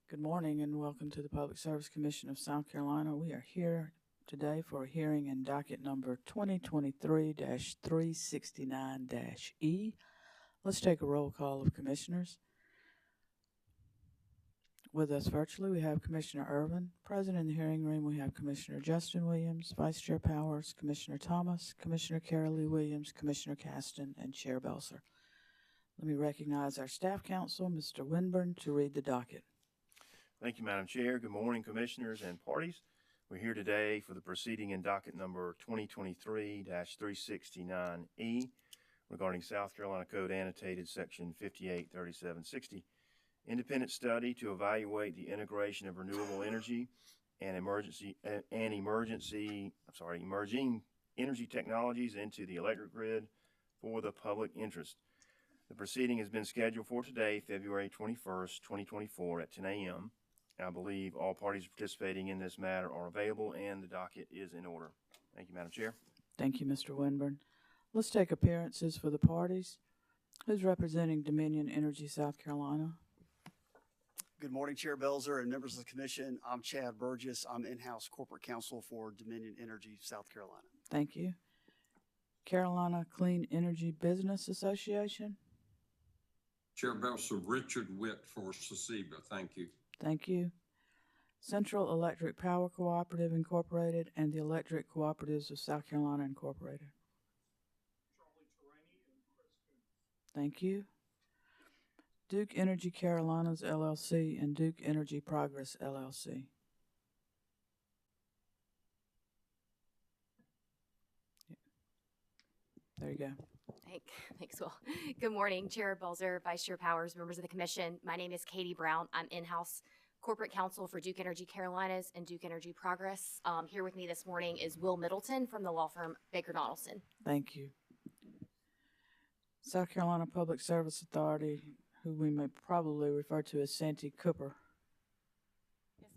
Good morning and welcome to the Public Service Commission of South Carolina. We are here today for a hearing in docket number 2023-369-E. Let's take a roll call of commissioners. With us virtually, we have Commissioner Irvin. Present in the hearing room, we have Commissioner Justin Williams, Vice Chair Powers, Commissioner Thomas, Commissioner Carol Lee Williams, Commissioner Caston, and Chair Belser. Let me recognize our staff counsel, Mr. Winburn, to read the docket. Thank you, Madam Chair. Good morning, commissioners and parties. We're here today for the proceeding in docket number 2023-369E regarding South Carolina Code Annotated Section 583760, independent study to evaluate the integration of renewable energy and emerging energy technologies into the electric grid for the public interest. The proceeding has been scheduled for today, February 21st, 2024 at 10 a.m. I believe all parties participating in this matter are available and the docket is in order. Thank you, Madam Chair. Thank you, Mr. Winburn. Let's take appearances for the parties. Who's representing Dominion Energy South Carolina? Good morning, Chair Belser and members of the commission. I'm Chad Burgess. I'm in-house corporate counsel for Dominion Energy South Carolina. Thank you. Carolina Clean Energy Business Association? Chair Belser, Richard Witt for SECEBA. Thank you. Thank you. Central Electric Power Cooperative Incorporated and the Electric Cooperatives of South Carolina Incorporated. Thank you. Duke Energy Carolinas LLC and Duke Energy Progress LLC. There you go. Thanks, Will. Good morning, Chair Belser, Vice Chair Powers, members of the commission. My name is Katie Brown. I'm in-house corporate counsel for Duke Energy Carolinas and Duke Energy Progress. Here with me this morning is Will Middleton from the law firm Baker Donaldson. Thank you. South Carolina Public Service Authority, who we may probably refer to as Santee Cooper. Yes,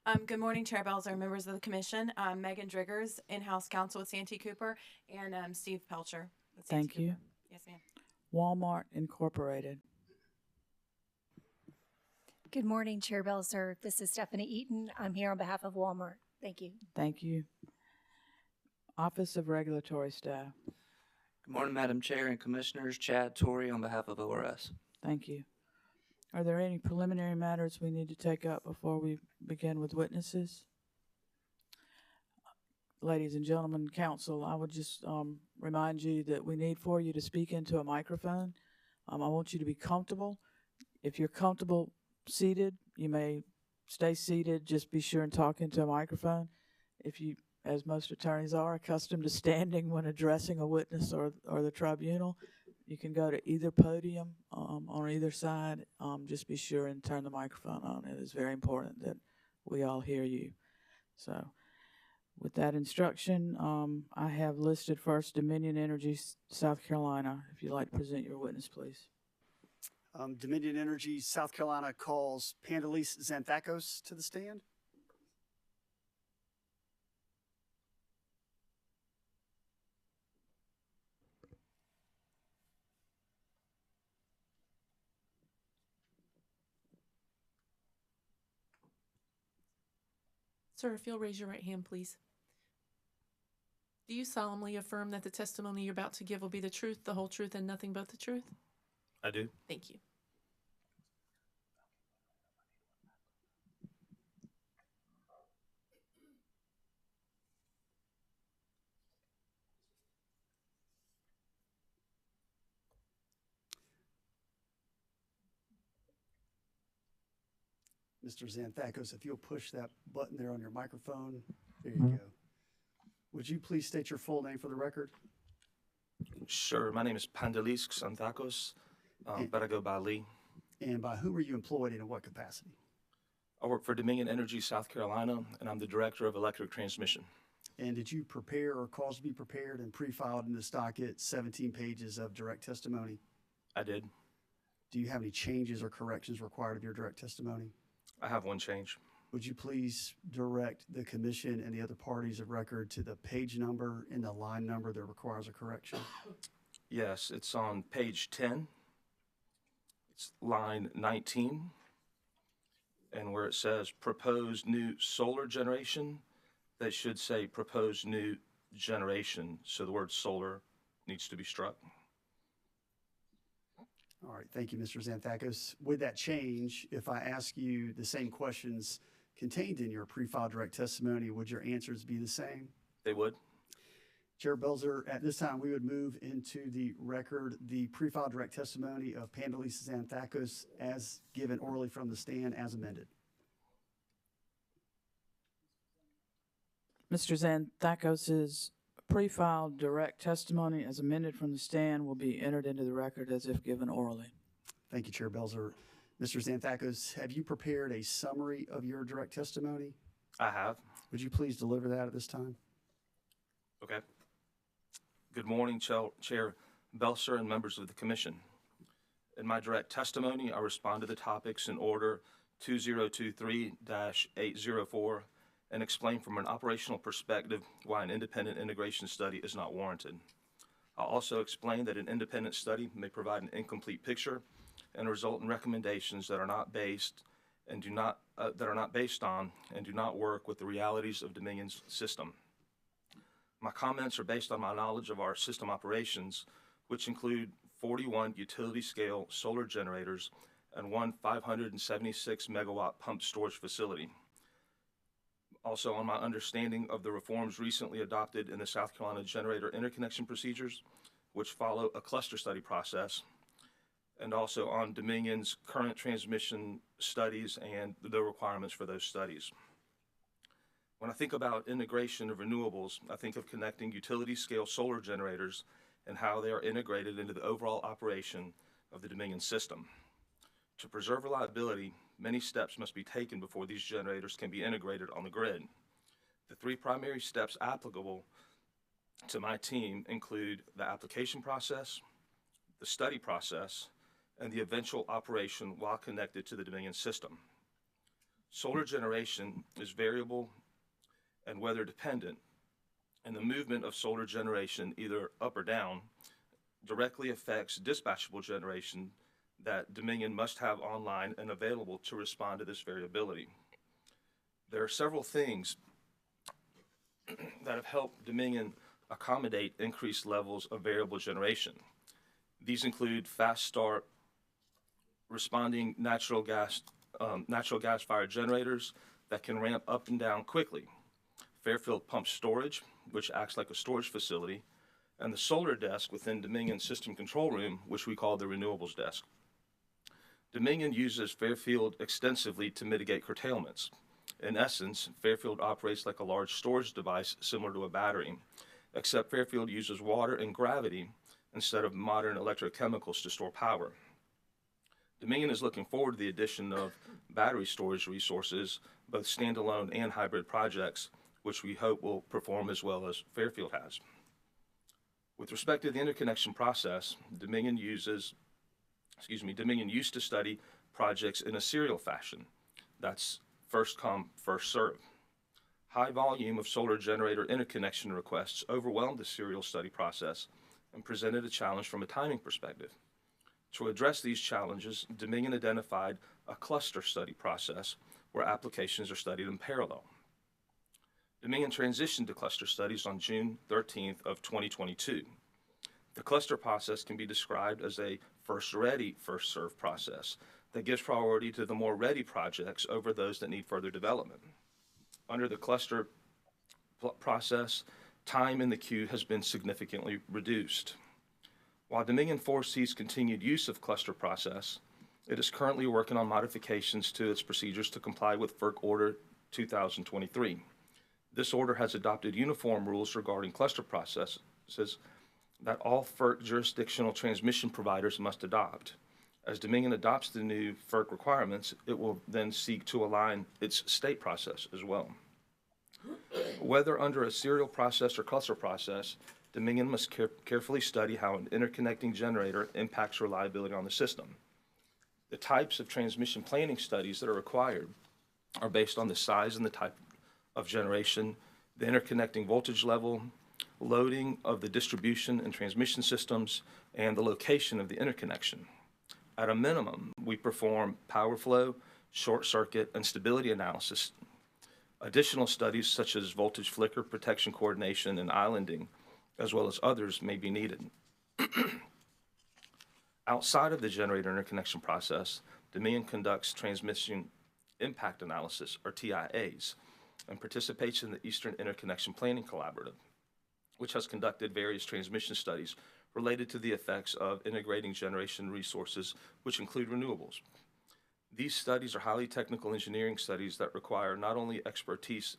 ma'am. Good morning, Chair Belser, members of the commission. Megan Driggers, in-house counsel with Santee Cooper, and Steve Pelcher. Thank you. Yes, ma'am. Walmart Incorporated. Good morning, Chair Belser. This is Stephanie Eaton. I'm here on behalf of Walmart. Thank you. Thank you. Office of Regulatory Staff. Good morning, Madam Chair and Commissioners. Chad Torrey on behalf of ORS. Thank you. Are there any preliminary matters we need to take up before we begin with witnesses? Ladies and gentlemen, council, I would just remind you that we need for you to speak into a microphone. I want you to be comfortable. If you're comfortable seated, you may stay seated. Just be sure and talk into a microphone. If you, as most attorneys are, accustomed to standing when addressing a witness or the tribunal, you can go to either podium on either side. Just be sure and turn the microphone on. It is very important that we all hear you. So, with that instruction, I have listed first Dominion Energy South Carolina. If you'd like to present your witness, please. Dominion Energy South Carolina calls Pandalise Xanthakos to the stand. Sir, if you'll raise your right hand, please. Do you solemnly affirm that the testimony you're about to give will be the truth, the whole truth, and nothing but the truth? I do. Thank you. Mr. Xanthakos, if you'll push that button there on your microphone. There you go. Would you please state your full name for the record? Sure. My name is Pandalise Xanthakos, but I go by Lee. And by whom are you employed and in what capacity? I work for Dominion Energy South Carolina, and I'm the Director of Electric Transmission. And did you prepare or cause to be prepared and pre-filed in this docket 17 pages of direct testimony? I did. Do you have any changes or corrections required of your direct testimony? I have one change. Would you please direct the commission and the other parties of record to the page number and the line number that requires a correction? Yes, it's on page 10. It's line 19. And where it says proposed new solar generation, that should say proposed new generation. So the word solar needs to be struck. All right, thank you, Mr. Xanthakos. Would that change if I ask you the same questions contained in your pre-filed direct testimony? Would your answers be the same? They would. Chair Belzer, at this time, we would move into the record the pre-filed direct testimony of Pandalisa Xanthakos as given orally from the stand as amended. Mr. Xanthakos's pre-filed direct testimony as amended from the stand will be entered into the record as if given orally. Thank you, Chair Belzer. Mr. Xanthakos, have you prepared a summary of your direct testimony? I have. Would you please deliver that at this time? Okay. Good morning, Chair Belzer and members of the Commission. In my direct testimony, I respond to the topics in order 2023-804 and explain from an operational perspective why an independent integration study is not warranted. I'll also explain that an independent study may provide an incomplete picture and result in recommendations that are not based on and do not work with the realities of Dominion's system. My comments are based on my knowledge of our system operations, which include 41 utility-scale solar generators and one 576 megawatt pump storage facility. Also on my understanding of the reforms recently adopted in the South Carolina generator interconnection procedures, which follow a cluster study process, and also on Dominion's current transmission studies and the requirements for those studies. When I think about integration of renewables, I think of connecting utility-scale solar generators and how they are integrated into the overall operation of the Dominion system. To preserve reliability, many steps must be taken before these generators can be integrated on the grid. The three primary steps applicable to my team include the application process, the study process, and the eventual operation while connected to the Dominion system. Solar generation is variable and weather dependent, and the movement of solar generation, either up or down, directly affects dispatchable generation that Dominion must have online and available to respond to this variability. There are several things that have helped Dominion accommodate increased levels of variable generation. These include fast start responding natural gas fired generators that can ramp up and down quickly, Fairfield pump storage, which acts like a storage facility, and the solar desk within Dominion System Control Room, which we call the Renewables Desk. Dominion uses Fairfield extensively to mitigate curtailments. In essence, Fairfield operates like a large storage device similar to a battery, except Fairfield uses water and gravity instead of modern electrochemicals to store power. Dominion is looking forward to the addition of battery storage resources, both standalone and hybrid projects, which we hope will perform as well as Fairfield has. With respect to the interconnection process, Dominion used to study projects in a serial fashion. That's first come, first serve. High volume of solar generator interconnection requests overwhelmed the serial study process and presented a challenge from a timing perspective. To address these challenges, Dominion identified a cluster study process where applications are studied in parallel. Dominion transitioned to cluster studies on June 13th of 2022. The cluster process can be described as a first ready, first served process that gives priority to the more ready projects over those that need further development. Under the cluster process, time in the queue has been significantly reduced. While Dominion foresees continued use of cluster process, it is currently working on modifications to its procedures to comply with FERC Order 2023. This order has adopted uniform rules regarding cluster processes that all FERC jurisdictional transmission providers must adopt. As Dominion adopts the new FERC requirements, it will then seek to align its state process as well. Whether under a serial process or cluster process, Dominion must carefully study how an interconnecting generator impacts reliability on the system. The types of transmission planning studies that are required are based on the size and the type of generation, the interconnecting voltage level, loading of the distribution and transmission systems, and the location of the interconnection. At a minimum, we perform power flow, short circuit, and stability analysis. Additional studies such as voltage flicker, protection coordination, and islanding, as well as others, may be needed. Outside of the generator interconnection process, Dominion conducts transmission impact analysis, or TIAs, and participates in the Eastern Interconnection Planning Collaborative, which has conducted various transmission studies related to the effects of integrating generation resources, which include renewables. These studies are highly technical engineering studies that require not only expertise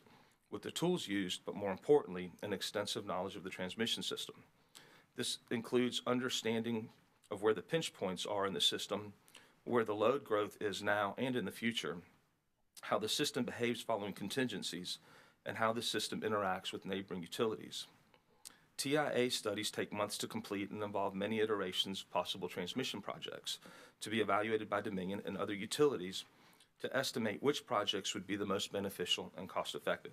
with the tools used, but more importantly, an extensive knowledge of the transmission system. This includes understanding of where the pinch points are in the system, where the load growth is now and in the future, how the system behaves following contingencies, and how the system interacts with neighboring utilities. TIA studies take months to complete and involve many iterations of possible transmission projects to be evaluated by Dominion and other utilities to estimate which projects would be the most beneficial and cost-effective.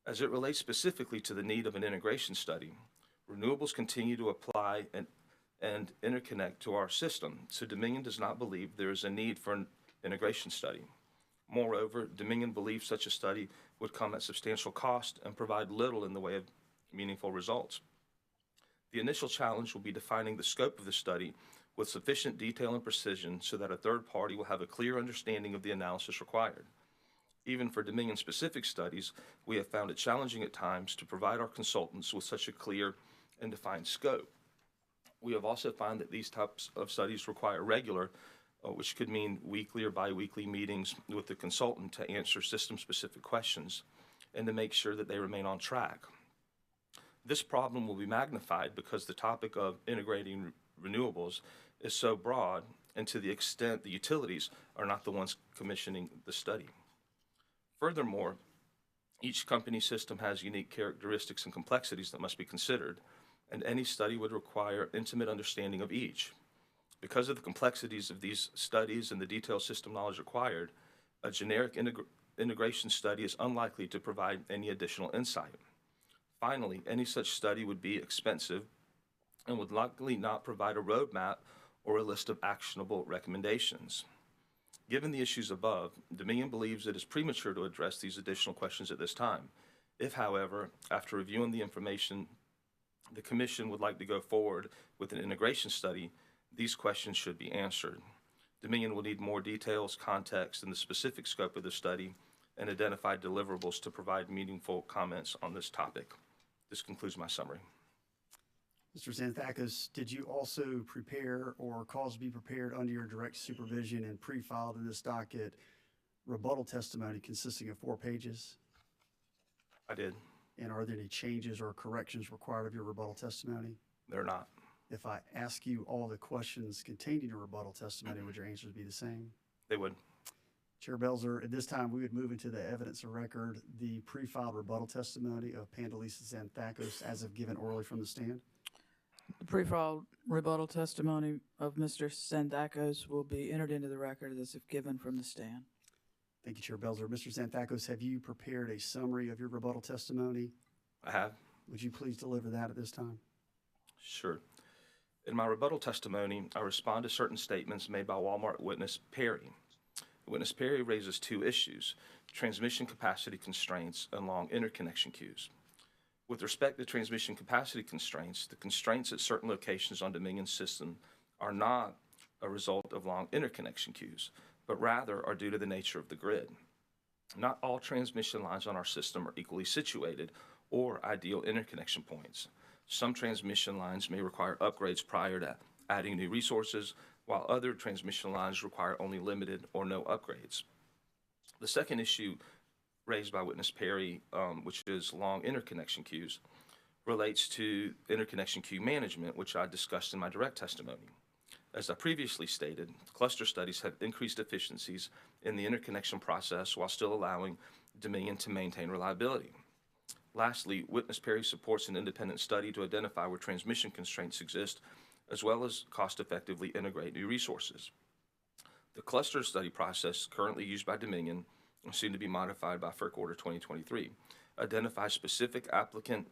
As it relates specifically to the need of an integration study, renewables continue to apply and interconnect to our system, so Dominion does not believe there is a need for an integration study. Moreover, Dominion believes such a study would come at substantial cost and provide little in the way of meaningful results. The initial challenge will be defining the scope of the study with sufficient detail and precision so that a third party will have a clear understanding of the analysis required. Even for Dominion-specific studies, we have found it challenging at times to provide our consultants with such a clear and defined scope. We have also found that these types of studies require regular, which could mean weekly or biweekly meetings with the consultant to answer system-specific questions and to make sure that they remain on track. This problem will be magnified because the topic of integrating renewables is so broad, and to the extent the utilities are not the ones commissioning the study. Furthermore, each company system has unique characteristics and complexities that must be considered, and any study would require intimate understanding of each. Because of the complexities of these studies and the detailed system knowledge required, a generic integration study is unlikely to provide any additional insight. Finally, any such study would be expensive and would likely not provide a roadmap or a list of actionable recommendations. Given the issues above, Dominion believes it is premature to address these additional questions at this time. If, however, after reviewing the information, the Commission would like to go forward with an integration study, these questions should be answered. Dominion will need more details, context, and the specific scope of the study, and identify deliverables to provide meaningful comments on this topic. This concludes my summary. Mr. Xanthakos, did you also prepare or cause to be prepared under your direct supervision and pre-filed in this docket rebuttal testimony consisting of 4 pages? I did. And are there any changes or corrections required of your rebuttal testimony? They're not. If I ask you all the questions contained in your rebuttal testimony, would your answers be the same? They would. Chair Belzer, at this time, we would move into the evidence of record, the pre-filed rebuttal testimony of Pandalisa Xanthakos as of given orally from the stand. The pre-filed rebuttal testimony of Mr. Xanthakos will be entered into the record as if given from the stand. Thank you, Chair Belzer. Mr. Xanthakos, have you prepared a summary of your rebuttal testimony? I have. Would you please deliver that at this time? Sure. In my rebuttal testimony, I respond to certain statements made by Walmart witness Perry. Witness Perry raises 2 issues: transmission capacity constraints and long interconnection queues. With respect to transmission capacity constraints, the constraints at certain locations on Dominion's system are not a result of long interconnection queues, but rather are due to the nature of the grid. Not all transmission lines on our system are equally situated or ideal interconnection points. Some transmission lines may require upgrades prior to adding new resources, while other transmission lines require only limited or no upgrades. The second issue raised by witness Perry, which is long interconnection queues, relates to interconnection queue management, which I discussed in my direct testimony. As I previously stated, cluster studies have increased efficiencies in the interconnection process while still allowing Dominion to maintain reliability. Lastly, witness Perry supports an independent study to identify where transmission constraints exist, as well as cost-effectively integrate new resources. The cluster study process currently used by Dominion, and soon to be modified by FERC Order 2023, identifies specific applicant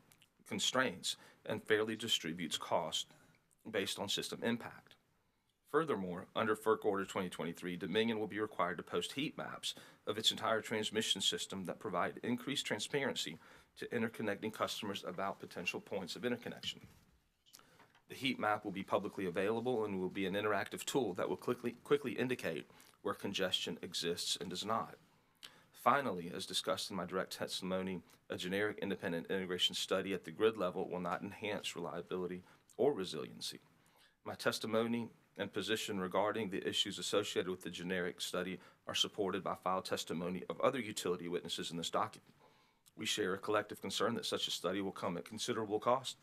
constraints and fairly distributes cost based on system impact. Furthermore, under FERC Order 2023, Dominion will be required to post heat maps of its entire transmission system that provide increased transparency to interconnecting customers about potential points of interconnection. The heat map will be publicly available and will be an interactive tool that will quickly indicate where congestion exists and does not. Finally, as discussed in my direct testimony, a generic independent integration study at the grid level will not enhance reliability or resiliency. My testimony and position regarding the issues associated with the generic study are supported by filed testimony of other utility witnesses in this document. We share a collective concern that such a study will come at considerable cost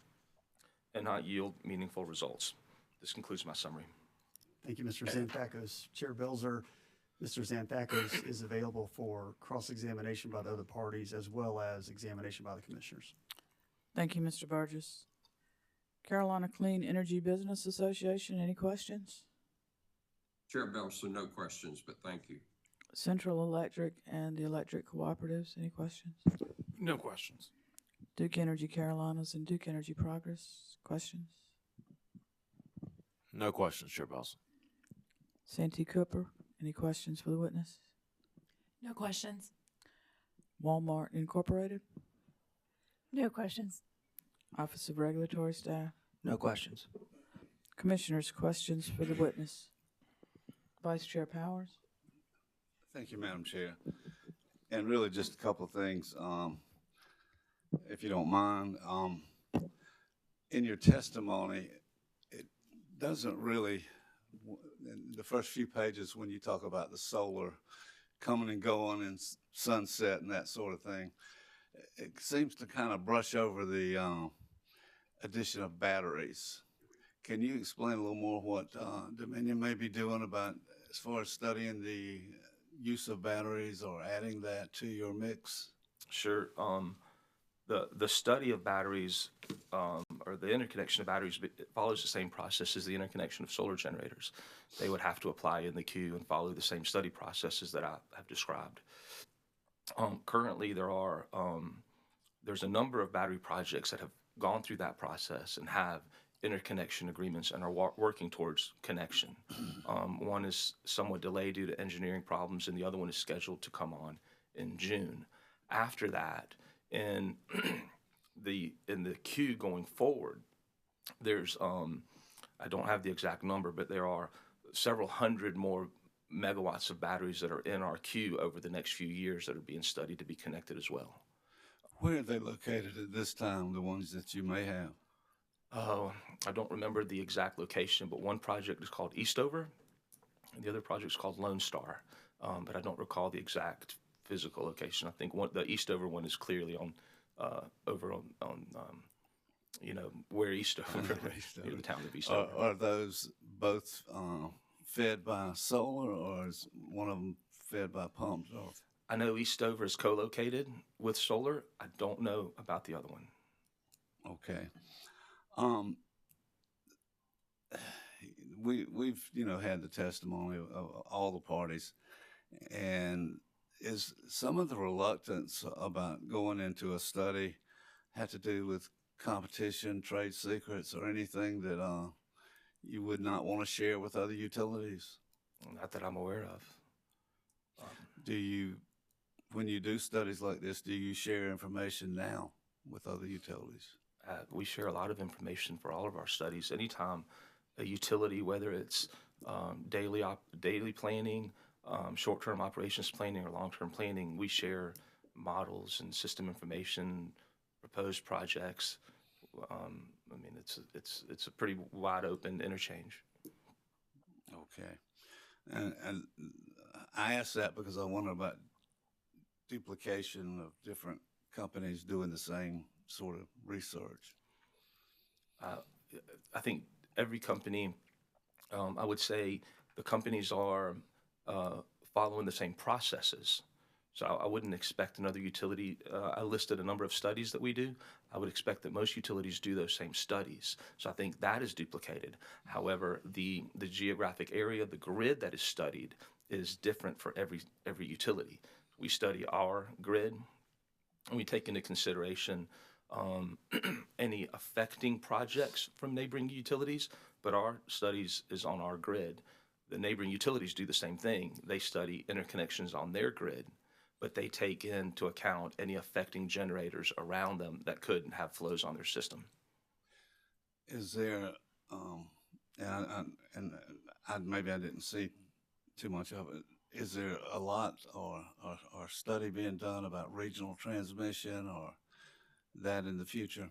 and not yield meaningful results. This concludes my summary. Thank you, Mr. Xanthakos. Chair Belzer, Mr. Xanthakos is available for cross-examination by the other parties as well as examination by the commissioners. Thank you, Mr. Burgess. Carolina Clean Energy Business Association, any questions? Chair Belson, no questions, but thank you. Central Electric and the Electric Cooperatives, any questions? No questions. Duke Energy Carolinas and Duke Energy Progress, questions? No questions, Chair Belson. Santee Cooper, any questions for the witness? No questions. Walmart Incorporated, No questions. Office of Regulatory Staff. No questions. Commissioners, questions for the witness? Vice Chair Powers. Thank you, Madam Chair. And really just a couple of things, if you don't mind. In your testimony, it doesn't really, in the first few pages when you talk about the solar coming and going and sunset and that sort of thing, it seems to kind of brush over the addition of batteries. Can you explain a little more what Dominion may be doing about as far as studying the use of batteries or adding that to your mix? Sure. The study of batteries or the interconnection of batteries follows the same process as the interconnection of solar generators. They would have to apply in the queue and follow the same study processes that I have described. Currently, there's a number of battery projects that have gone through that process and have interconnection agreements and are working towards connection. One is somewhat delayed due to engineering problems, and the other one is scheduled to come on in June. After that, in the queue going forward, there's I don't have the exact number, but there are several hundred more megawatts of batteries that are in our queue over the next few years that are being studied to be connected as well. Where are they located at this time, the ones that you may have? I don't remember the exact location, but one project is called Eastover, and the other project is called Lone Star, but I don't recall the exact physical location. I think the Eastover one is clearly on over on where Eastover, near the town of Eastover. Are those both fed by solar, or is one of them fed by pumps? Or? I know Eastover is co-located with solar. I don't know about the other one. Okay. We've had the testimony of all the parties, and is some of the reluctance about going into a study had to do with competition, trade secrets, or anything that you would not want to share with other utilities? Not that I'm aware of. When you do studies like this, do you share information now with other utilities? We share a lot of information for all of our studies. Anytime a utility, whether it's daily planning, short-term operations planning, or long-term planning, we share models and system information, proposed projects. It's a pretty wide open interchange. Okay, and I ask that because I wonder about duplication of different companies doing the same sort of research. I think every company, I would say the companies are following the same processes. So I wouldn't expect another utility. I listed a number of studies that we do. I would expect that most utilities do those same studies. So I think that is duplicated. However, the geographic area, the grid that is studied is different for every utility. We study our grid, and we take into consideration any affecting projects from neighboring utilities, but our studies is on our grid. The neighboring utilities do the same thing. They study interconnections on their grid, but they take into account any affecting generators around them that could have flows on their system. Is there, maybe I didn't see too much of it. Is there a lot or study being done about regional transmission or that in the future?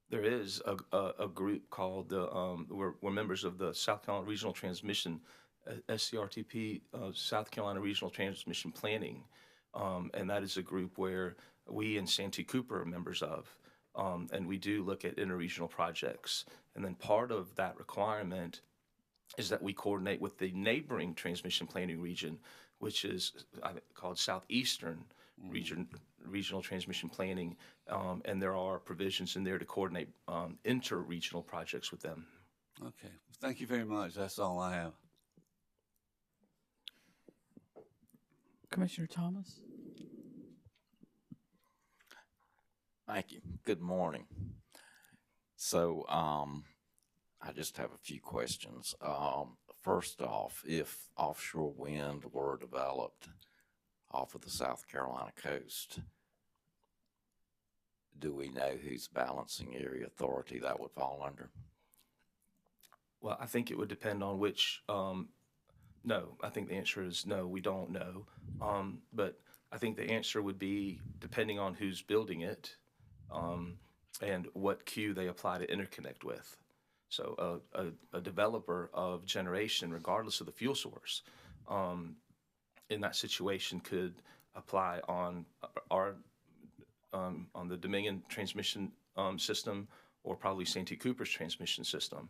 There is a group called we're members of the South Carolina Regional Transmission, SCRTP, South Carolina Regional Transmission Planning, and that is a group where we and Santee Cooper are members of, and we do look at interregional projects. And then part of that requirement is that we coordinate with the neighboring transmission planning region, which is called Southeastern Regional Transmission Planning, and there are provisions in there to coordinate inter-regional projects with them. Okay, thank you very much. That's all I have. Commissioner Thomas? Thank you. Good morning. So, I just have a few questions. First off, if offshore wind were developed off of the South Carolina coast, do we know whose balancing area authority that would fall under? Well, I think it would depend on which, no, I think the answer is no, we don't know. But I think the answer would be depending on who's building it and what queue they apply to interconnect with. So a developer of generation, regardless of the fuel source, in that situation could apply on the Dominion transmission system, or probably Santee Cooper's transmission system.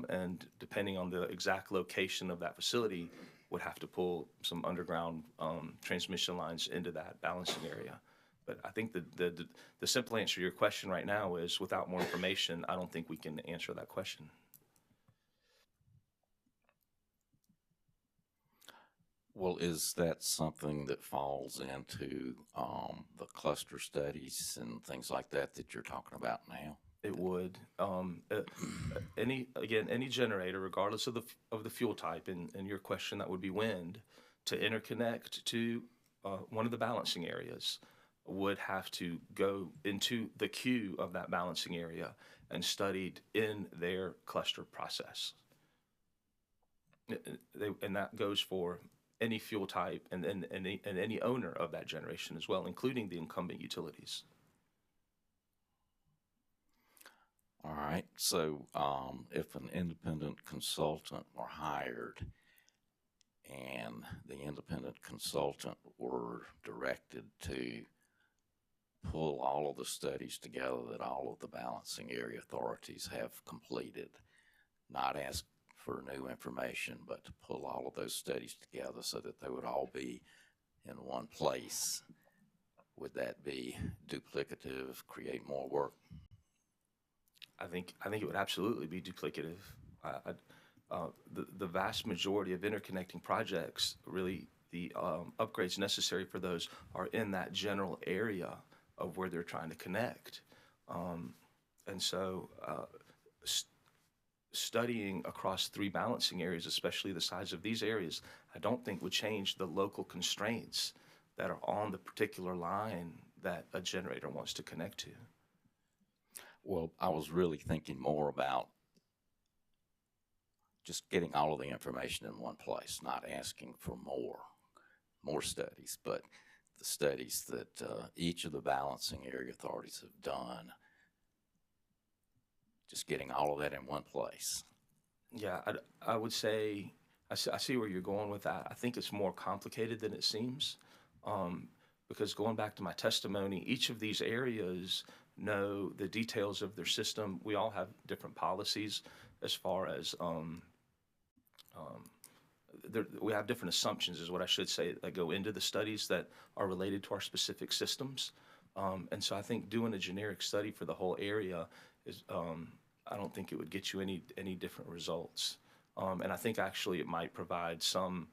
And depending on the exact location of that facility, would have to pull some underground transmission lines into that balancing area. But I think the simple answer to your question right now is, without more information, I don't think we can answer that question. Well, is that something that falls into the cluster studies and things like that you're talking about now? It would. Any generator, regardless of the fuel type, and your question, that would be wind, to interconnect to one of the balancing areas, would have to go into the queue of that balancing area and studied in their cluster process. And that goes for any fuel type and any owner of that generation as well, including the incumbent utilities. All right. So if an independent consultant were hired and the independent consultant were directed to pull all of the studies together that all of the balancing area authorities have completed, not ask for new information, but to pull all of those studies together so that they would all be in one place, would that be duplicative, create more work? I think it would absolutely be duplicative. The vast majority of interconnecting projects, really the upgrades necessary for those, are in that general area of where they're trying to connect. And so studying across three balancing areas, especially the size of these areas, I don't think would change the local constraints that are on the particular line that a generator wants to connect to. Well, I was really thinking more about just getting all of the information in one place, not asking for more studies, but the studies that each of the balancing area authorities have done, just getting all of that in one place. Yeah, I would say, I see where you're going with that. I think it's more complicated than it seems, because going back to my testimony, each of these areas know the details of their system. We all have different policies as far as we have different assumptions, is what I should say, that go into the studies that are related to our specific systems. And so I think doing a generic study for the whole area is, I don't think it would get you any different results. And I think actually it might provide some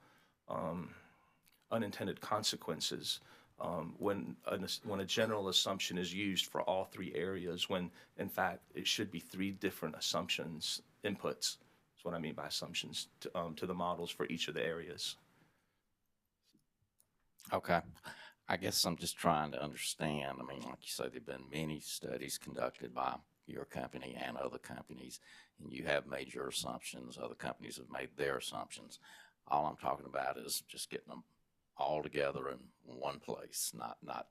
unintended consequences when a general assumption is used for all three areas, when in fact it should be three different assumptions, inputs That's what I mean by assumptions to the models for each of the areas. Okay. I guess I'm just trying to understand. I mean, like you say, there've been many studies conducted by your company and other companies, and you have made your assumptions. Other companies have made their assumptions. All I'm talking about is just getting them all together in one place, not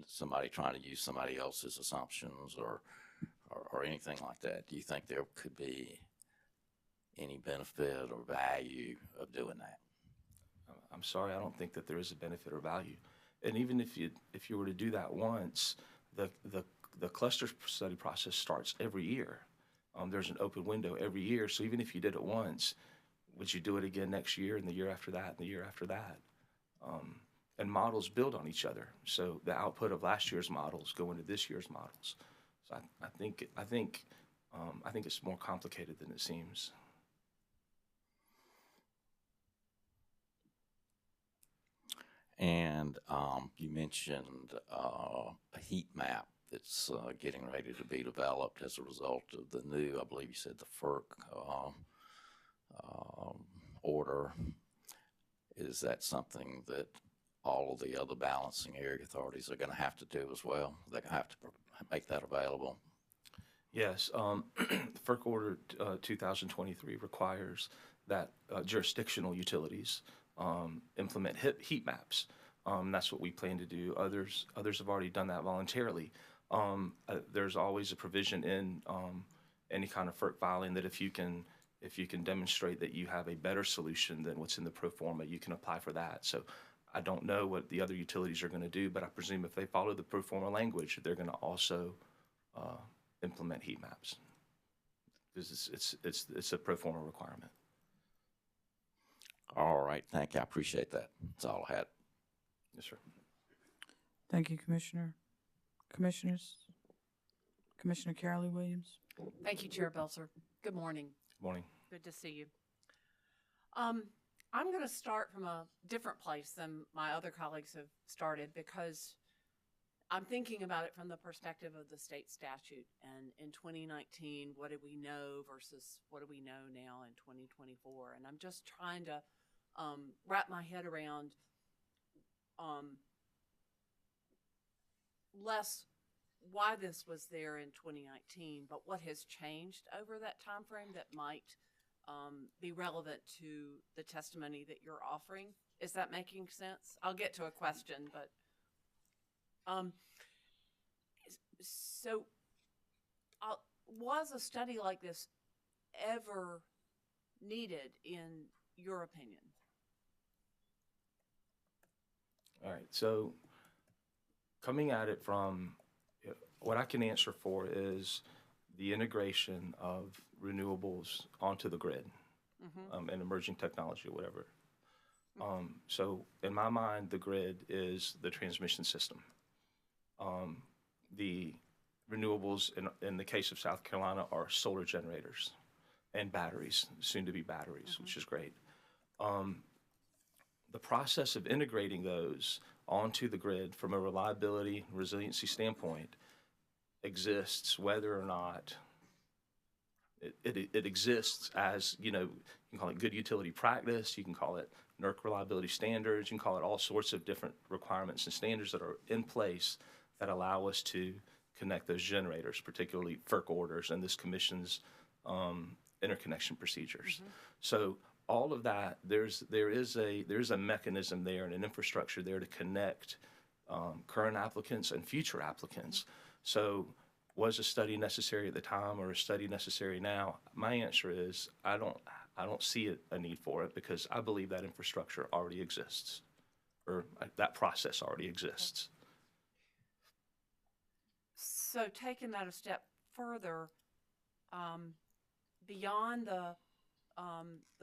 somebody trying to use somebody else's assumptions or anything like that. Do you think there could be any benefit or value of doing that? I'm sorry, I don't think that there is a benefit or value. And even if you were to do that once, the cluster study process starts every year. There's an open window every year. So even if you did it once, would you do it again next year and the year after that and the year after that? And models build on each other. So the output of last year's models go into this year's models. So I think it's more complicated than it seems. And you mentioned a heat map that's getting ready to be developed as a result of the new, I believe you said the FERC order. Is that something that all of the other balancing area authorities are going to have to do as well? They're going to have to make that available? Yes, FERC Order 2023 requires that jurisdictional utilities implement heat maps. That's what we plan to do. Others have already done that voluntarily. There's always a provision in any kind of FERC filing that if you can demonstrate that you have a better solution than what's in the pro forma, you can apply for that. So I don't know what the other utilities are going to do, but I presume if they follow the pro forma language, they're going to also implement heat maps, because it's a pro forma requirement. All right, thank you. I appreciate that. That's all I had. Yes, sir. Thank you, Commissioner. Commissioners? Commissioner Carolyn Williams? Thank you, Chair Belzer. Good morning. Good morning. Good to see you. I'm going to start from a different place than my other colleagues have started, because I'm thinking about it from the perspective of the state statute. And in 2019, what did we know versus what do we know now in 2024? And I'm just trying to wrap my head around less why this was there in 2019, but what has changed over that time frame that might be relevant to the testimony that you're offering. Is that making sense? I'll get to a question, but so was a study like this ever needed in your opinion? All right, so coming at it from what I can answer for is the integration of renewables onto the grid, and emerging technology or whatever. So in my mind, the grid is the transmission system. The renewables in the case of South Carolina are solar generators and batteries, soon to be batteries, which is great. The process of integrating those onto the grid from a reliability and resiliency standpoint exists whether or not it exists as, you know, you can call it good utility practice, you can call it NERC reliability standards, you can call it all sorts of different requirements and standards that are in place that allow us to connect those generators, particularly FERC orders and this commission's interconnection procedures. So all of that, there is a mechanism there and an infrastructure there to connect current applicants and future applicants. So was a study necessary at the time or a study necessary now? My answer is I don't see a need for it, because I believe that infrastructure already exists, or that process already exists. So taking that a step further, beyond the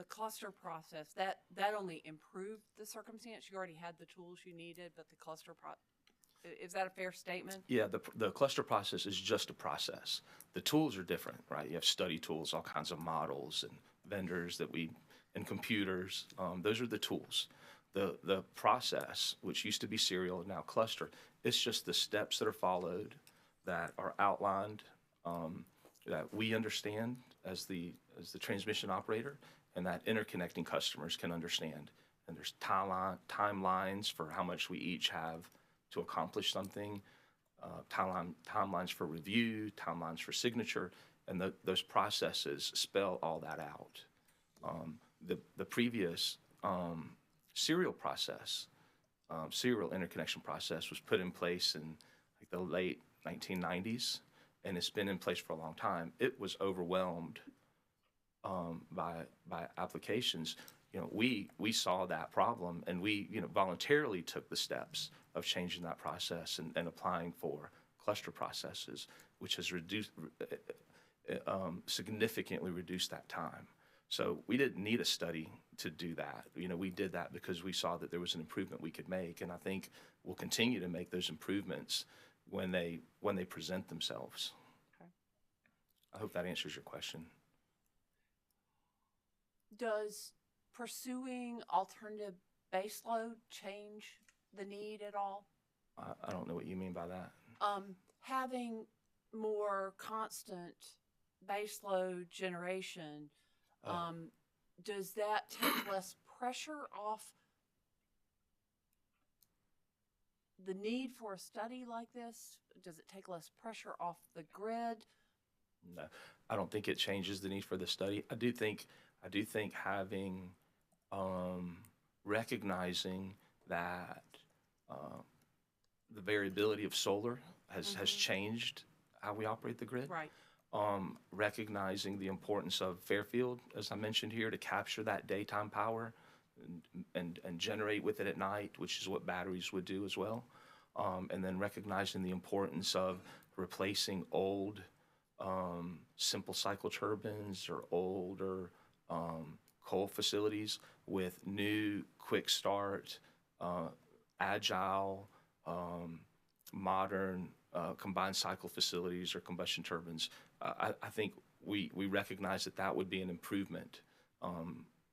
cluster process, that only improved the circumstance. You already had the tools you needed, but the cluster is that a fair statement? Yeah, the cluster process is just a process. The tools are different, right? You have study tools, all kinds of models and vendors and computers. Those are the tools. The process, which used to be serial and now cluster, it's just the steps that are followed that are outlined, that we understand as the transmission operator, and that interconnecting customers can understand. And there's timelines for how much we each have to accomplish something, timelines for review, timelines for signature, and those processes spell all that out. The previous serial interconnection process was put in place in like the late 1990s, and it's been in place for a long time. It was overwhelmed by applications. You know, we saw that problem, and we, you know, voluntarily took the steps of changing that process and applying for cluster processes, which has significantly reduced that time. So we didn't need a study to do that. You know, we did that because we saw that there was an improvement we could make, and I think we'll continue to make those improvements when they present themselves. Okay. I hope that answers your question. Does pursuing alternative baseload change the need at all? I don't know what you mean by that. Having more constant baseload generation, does that take less pressure off the need for a study like this? Does it take less pressure off the grid? No, I don't think it changes the need for the study. I do think having recognizing that the variability of solar has changed how we operate the grid. Right. Recognizing the importance of Fairfield, as I mentioned here, to capture that daytime power and generate with it at night, which is what batteries would do as well. And then recognizing the importance of replacing old simple cycle turbines or older coal facilities with new quick start, agile, modern combined cycle facilities or combustion turbines. I think we recognize that would be an improvement,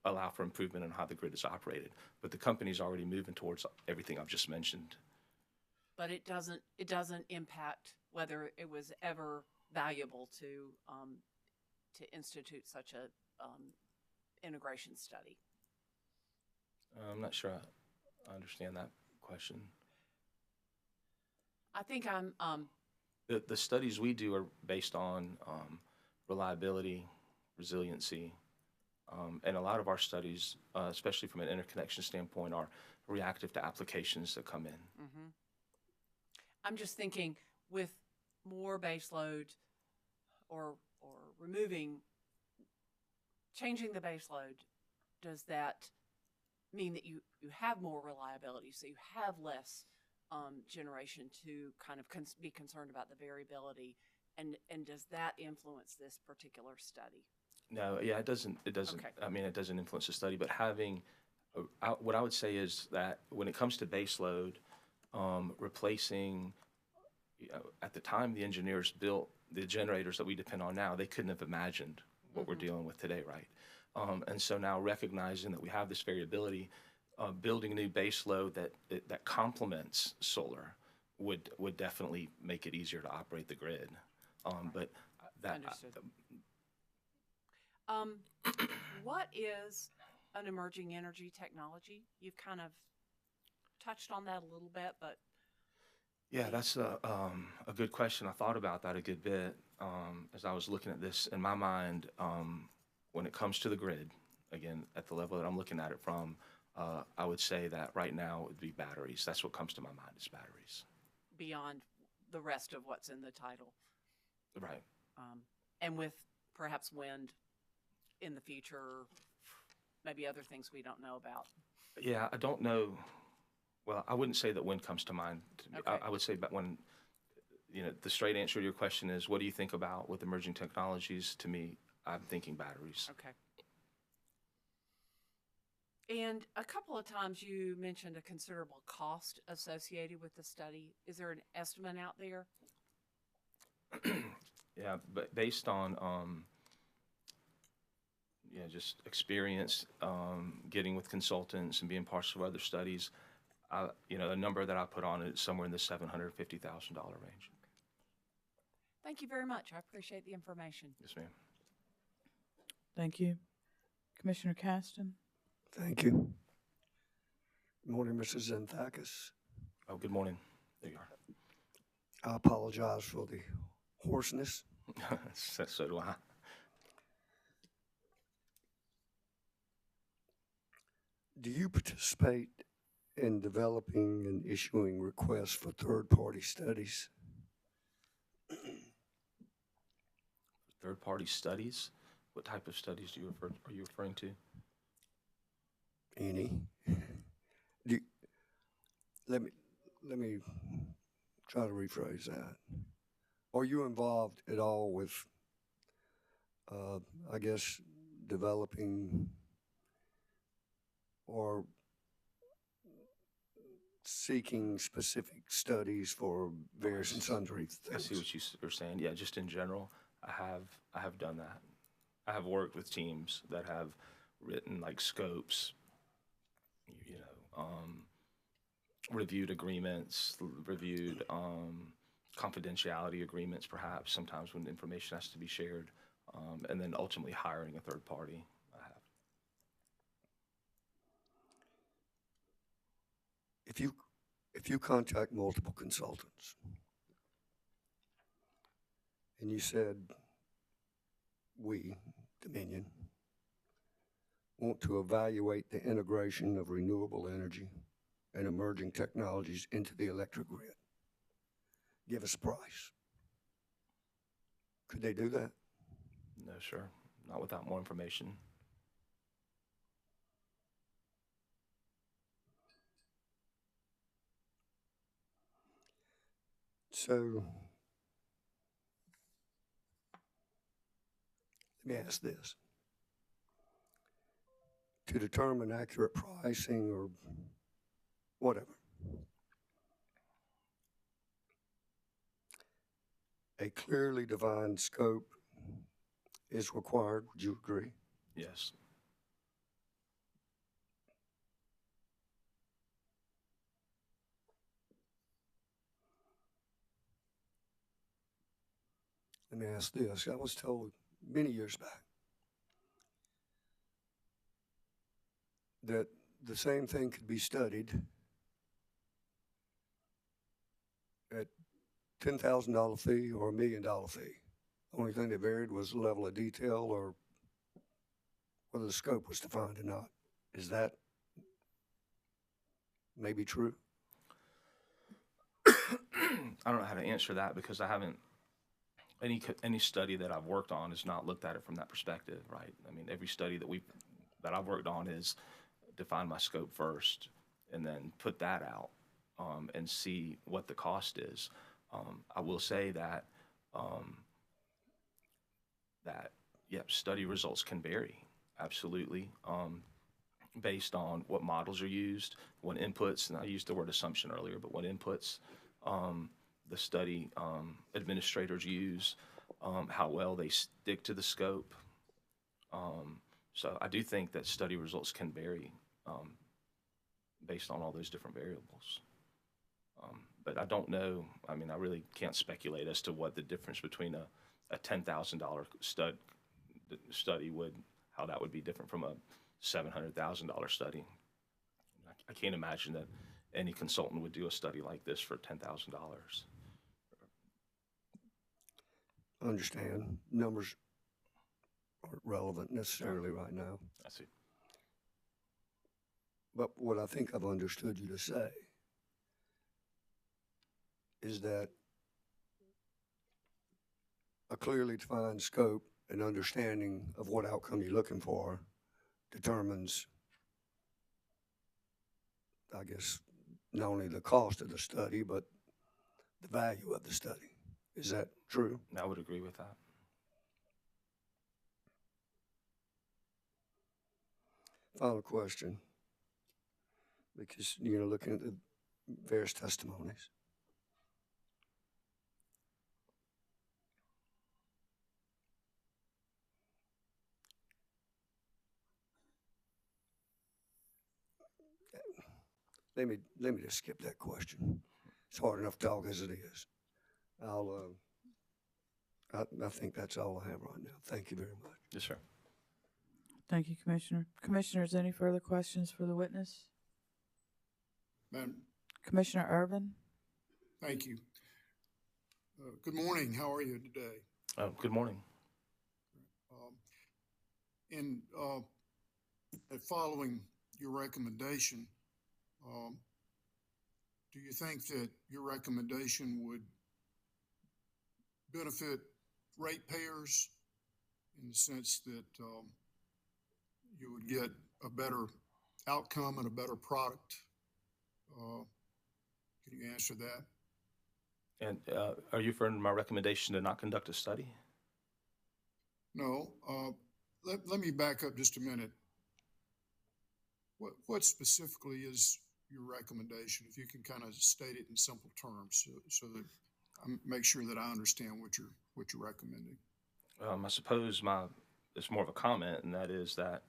allow for improvement in how the grid is operated. But the company's already moving towards everything I've just mentioned. But it doesn't impact whether it was ever valuable to institute such a integration study. I'm not sure I understand that question. I think The studies we do are based on reliability, resiliency, and a lot of our studies, especially from an interconnection standpoint, are reactive to applications that come in. Mm-hmm. I'm just thinking with more baseload or changing the baseload, does that mean that you have more reliability, so you have less generation to kind of be concerned about the variability, and does that influence this particular study? No, yeah, it doesn't. Okay. I mean, it doesn't influence the study, but having, what I would say is that when it comes to baseload, replacing, at the time the engineers built the generators that we depend on now, they couldn't have imagined what we're dealing with today, right? And so now recognizing that we have this variability, building a new baseload that complements solar would definitely make it easier to operate the grid. But that. Understood. What is an emerging energy technology? You've kind of touched on that a little bit, but. Yeah, that's a good question. I thought about that a good bit as I was looking at this. In my mind, when it comes to the grid, again, at the level that I'm looking at it from, I would say that right now it would be batteries. That's what comes to my mind is batteries. Beyond the rest of what's in the title. Right. And with perhaps wind in the future, maybe other things we don't know about. Yeah, I don't know. Well, I wouldn't say that wind comes to mind. Okay. I would say that when, the straight answer to your question is, what do you think about with emerging technologies? To me, I'm thinking batteries. Okay. And a couple of times you mentioned a considerable cost associated with the study. Is there an estimate out there? Yeah, but based on just experience getting with consultants and being part of other studies, the number that I put on it is somewhere in the $750,000 range. Thank you very much. I appreciate the information. Yes, ma'am. Thank you. Commissioner Caston? Thank you. Good morning, Mr. Xenthakis. Oh, good morning. There you are. I apologize for the hoarseness. So do I. Do you participate in developing and issuing requests for third-party studies? Third-party studies? What type of studies are you referring to? Any? Let me try to rephrase that. Are you involved at all with, I guess, developing or seeking specific studies for various and sundry things? I see what you're saying. Yeah, just in general, I have done that. I have worked with teams that have written like scopes, reviewed agreements, reviewed confidentiality agreements, perhaps sometimes when information has to be shared, and then ultimately hiring a third party. I have. If you contact multiple consultants and you said, we, Dominion, want to evaluate the integration of renewable energy and emerging technologies into the electric grid, give us a price. Could they do that? No, sir. Not without more information. So, let me ask this. To determine accurate pricing or whatever, a clearly defined scope is required. Would you agree? Yes. Let me ask this. I was told many years back that the same thing could be studied at $10,000 fee or $1 million fee. Only thing that varied was the level of detail or whether the scope was defined or not. Is that maybe true? I don't know how to answer that because I haven't, any study that I've worked on has not looked at it from that perspective, right? I mean, every study that I've worked on is define my scope first and then put that out and see what the cost is. I will say that study results can vary, absolutely, based on what models are used, what inputs, and I used the word assumption earlier, but what inputs the study administrators use, how well they stick to the scope. So I do think that study results can vary based on all those different variables. But I don't know, I mean, I really can't speculate as to what the difference between a $10,000 study how that would be different from a $700,000 study. I can't imagine that any consultant would do a study like this for $10,000. Understand. Numbers aren't relevant necessarily right now. I see. But what I think I've understood you to say is that a clearly defined scope and understanding of what outcome you're looking for determines, I guess, not only the cost of the study, but the value of the study. Is that true? I would agree with that. Final question, because, looking at the various testimonies. Let me just skip that question. It's hard enough to talk as it is. I think that's all I have right now. Thank you very much. Yes, sir. Thank you, Commissioner. Commissioners, any further questions for the witness? Madam, Commissioner Irvin? thank you. Good morning. How are you today? Good morning. In following your recommendation, do you think that your recommendation would benefit ratepayers in the sense that you would get a better outcome and a better product? Can you answer that? And are you referring to my recommendation to not conduct a study? No. Let me back up just a minute. What specifically is your recommendation? If you can kind of state it in simple terms, so that I make sure that I understand what you're recommending. I suppose it's more of a comment, and that is that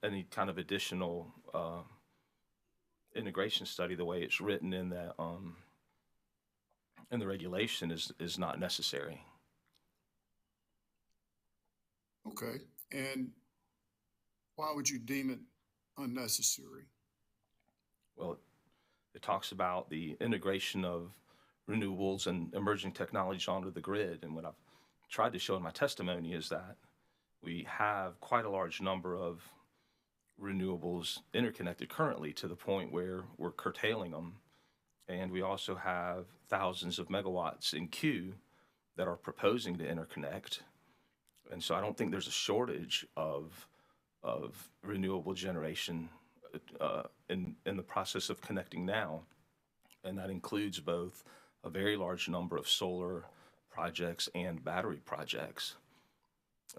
any kind of additional integration study, the way it's written in the regulation, is not necessary. Okay, and why would you deem it unnecessary? Well, it talks about the integration of renewables and emerging technologies onto the grid, and what I've tried to show in my testimony is that we have quite a large number of renewables interconnected currently to the point where we're curtailing them, and we also have thousands of megawatts in queue that are proposing to interconnect. And so I don't think there's a shortage of renewable generation in the process of connecting now, and that includes both a very large number of solar projects and battery projects.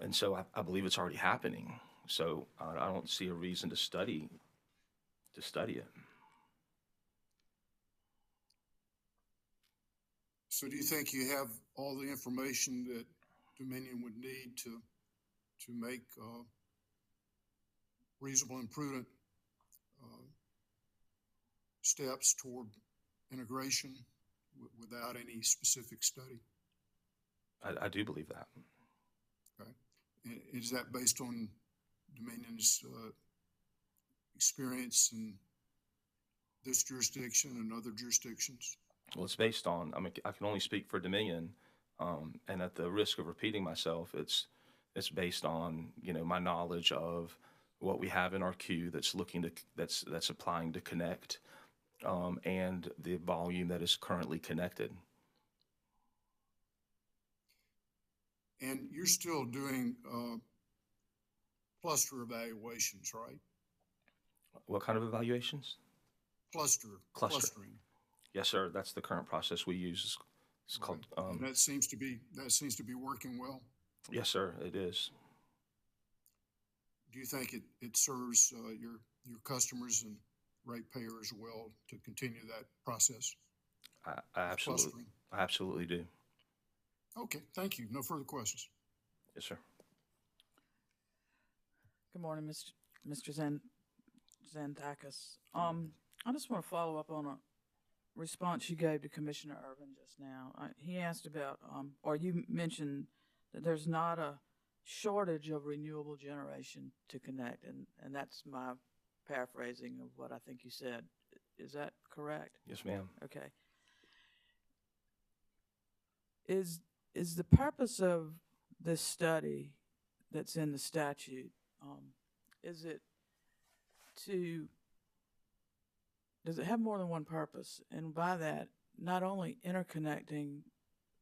And so I believe it's already happening. So I don't see a reason to study it. So do you think you have all the information that Dominion would need to make reasonable and prudent steps toward integration without any specific study? I do believe that. Okay. Is that based on Dominion's experience in this jurisdiction and other jurisdictions? Well, it's based on, I can only speak for Dominion, and at the risk of repeating myself, it's based on, my knowledge of what we have in our queue that's that's applying to connect, and the volume that is currently connected. And you're still doing cluster evaluations, right? What kind of evaluations? Clustering. Yes, sir. That's the current process we use. It's called. And that seems to be working well. Yes, sir. It is. Do you think it serves your customers and ratepayers well to continue that process? I absolutely do. Okay, thank you. No further questions. Yes, sir. Good morning, Mr. Xanthakis. I just want to follow up on a response you gave to Commissioner Irvin just now. He asked about, or you mentioned that there's not a shortage of renewable generation to connect, and that's my paraphrasing of what I think you said. Is that correct? Yes, ma'am. Okay. Is the purpose of this study that's in the statute, does it have more than one purpose? And by that, not only interconnecting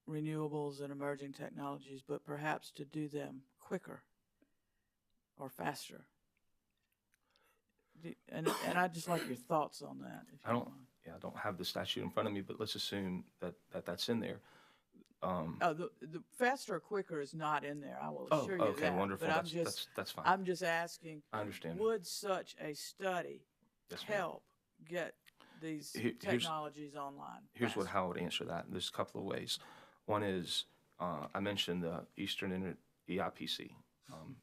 renewables and emerging technologies, but perhaps to do them quicker or faster? And I'd just like your thoughts on that. If you don't mind. I don't have the statute in front of me, but let's assume that's in there. The faster or quicker is not in there. I will assure you that. Okay, wonderful. But that's fine. I'm just asking. I understand. Would such a study help get these technologies online? Here's how I would answer that. There's a couple of ways. One is I mentioned the Eastern EIPC,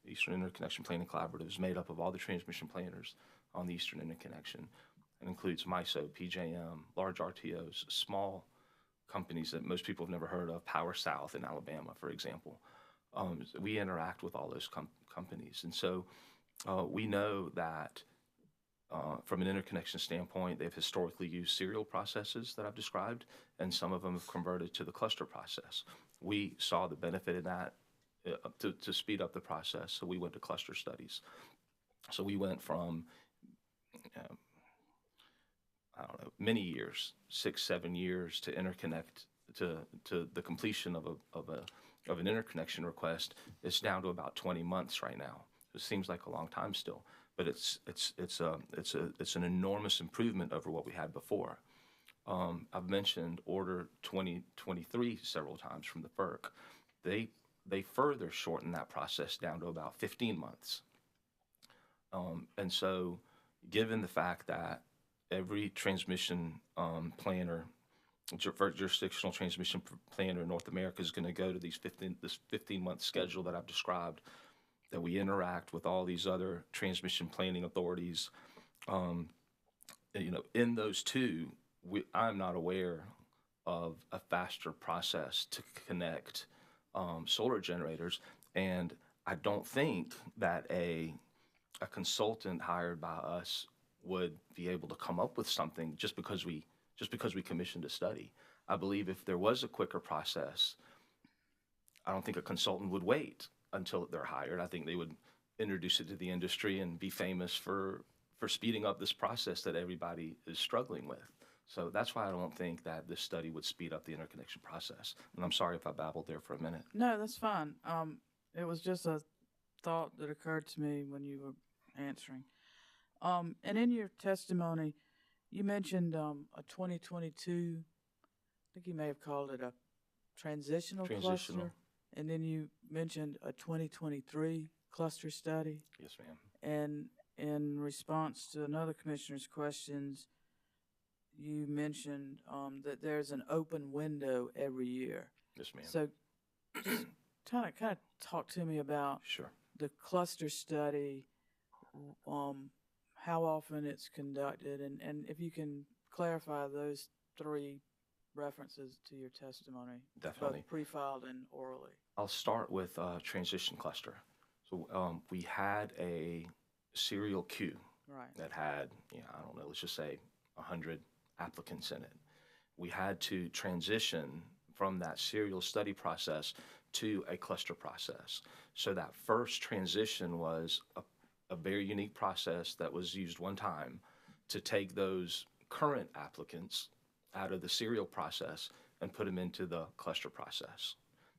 Eastern Interconnection Planning Collaborative, is made up of all the transmission planners on the Eastern Interconnection. It includes MISO, PJM, large RTOs, small companies that most people have never heard of, Power South in Alabama, for example. We interact with all those companies. And so we know that from an interconnection standpoint, they've historically used serial processes that I've described, and some of them have converted to the cluster process. We saw the benefit in that to speed up the process, so we went to cluster studies. So we went from, I don't know, many years, 6, 7 years to interconnect to the completion of an interconnection request. It's down to about 20 months right now. It seems like a long time still, but it's an enormous improvement over what we had before. I've mentioned Order 2023 several times from the FERC. They further shortened that process down to about 15 months. And so, given the fact that every transmission planner, jurisdictional transmission planner in North America is going to go to this 15-month schedule that I've described, that we interact with all these other transmission planning authorities. In those two, I'm not aware of a faster process to connect solar generators, and I don't think that a consultant hired by us would be able to come up with something just because we commissioned a study. I believe if there was a quicker process, I don't think a consultant would wait until they're hired. I think they would introduce it to the industry and be famous for speeding up this process that everybody is struggling with. So that's why I don't think that this study would speed up the interconnection process. And I'm sorry if I babbled there for a minute. No, that's fine. It was just a thought that occurred to me when you were answering. And in your testimony, you mentioned a 2022, I think you may have called it a transitional cluster. And then you mentioned a 2023 cluster study. Yes, ma'am. And in response to another commissioner's questions, you mentioned that there's an open window every year. Yes, ma'am. So just kind of talk to me about the cluster study, how often it's conducted, and if you can clarify those 3 references to your testimony. Definitely. Both pre-filed and orally. I'll start with transition cluster. So we had a serial queue that had, I don't know, let's just say 100 applicants in it. We had to transition from that serial study process to a cluster process. So that first transition was a very unique process that was used one time to take those current applicants out of the serial process and put them into the cluster process.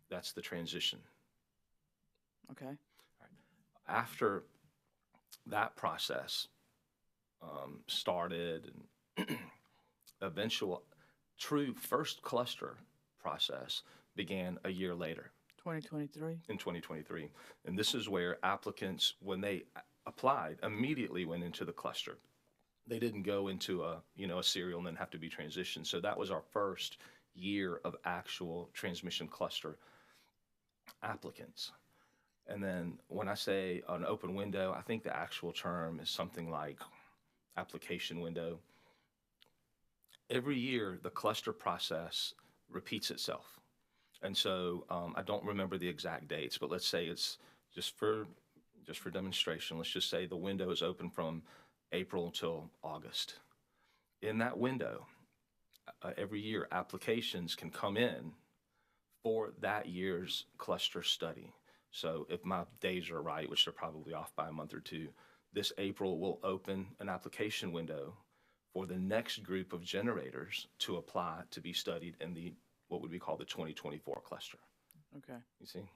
That's the transition. Okay. All right. After that process started, and eventual true first cluster process began a year later. 2023? In 2023. And this is where applicants, when they applied, immediately went into the cluster. They didn't go into a serial and then have to be transitioned. So that was our first year of actual transmission cluster applicants. And then when I say an open window, I think the actual term is something like application window. Every year, the cluster process repeats itself. And so I don't remember the exact dates, but let's say it's just for demonstration, let's just say the window is open from April till August. In that window, every year, applications can come in for that year's cluster study. So if my days are right, which they're probably off by a month or 2, this April will open an application window for the next group of generators to apply to be studied in the what would be called the 2024 cluster. Okay. You see?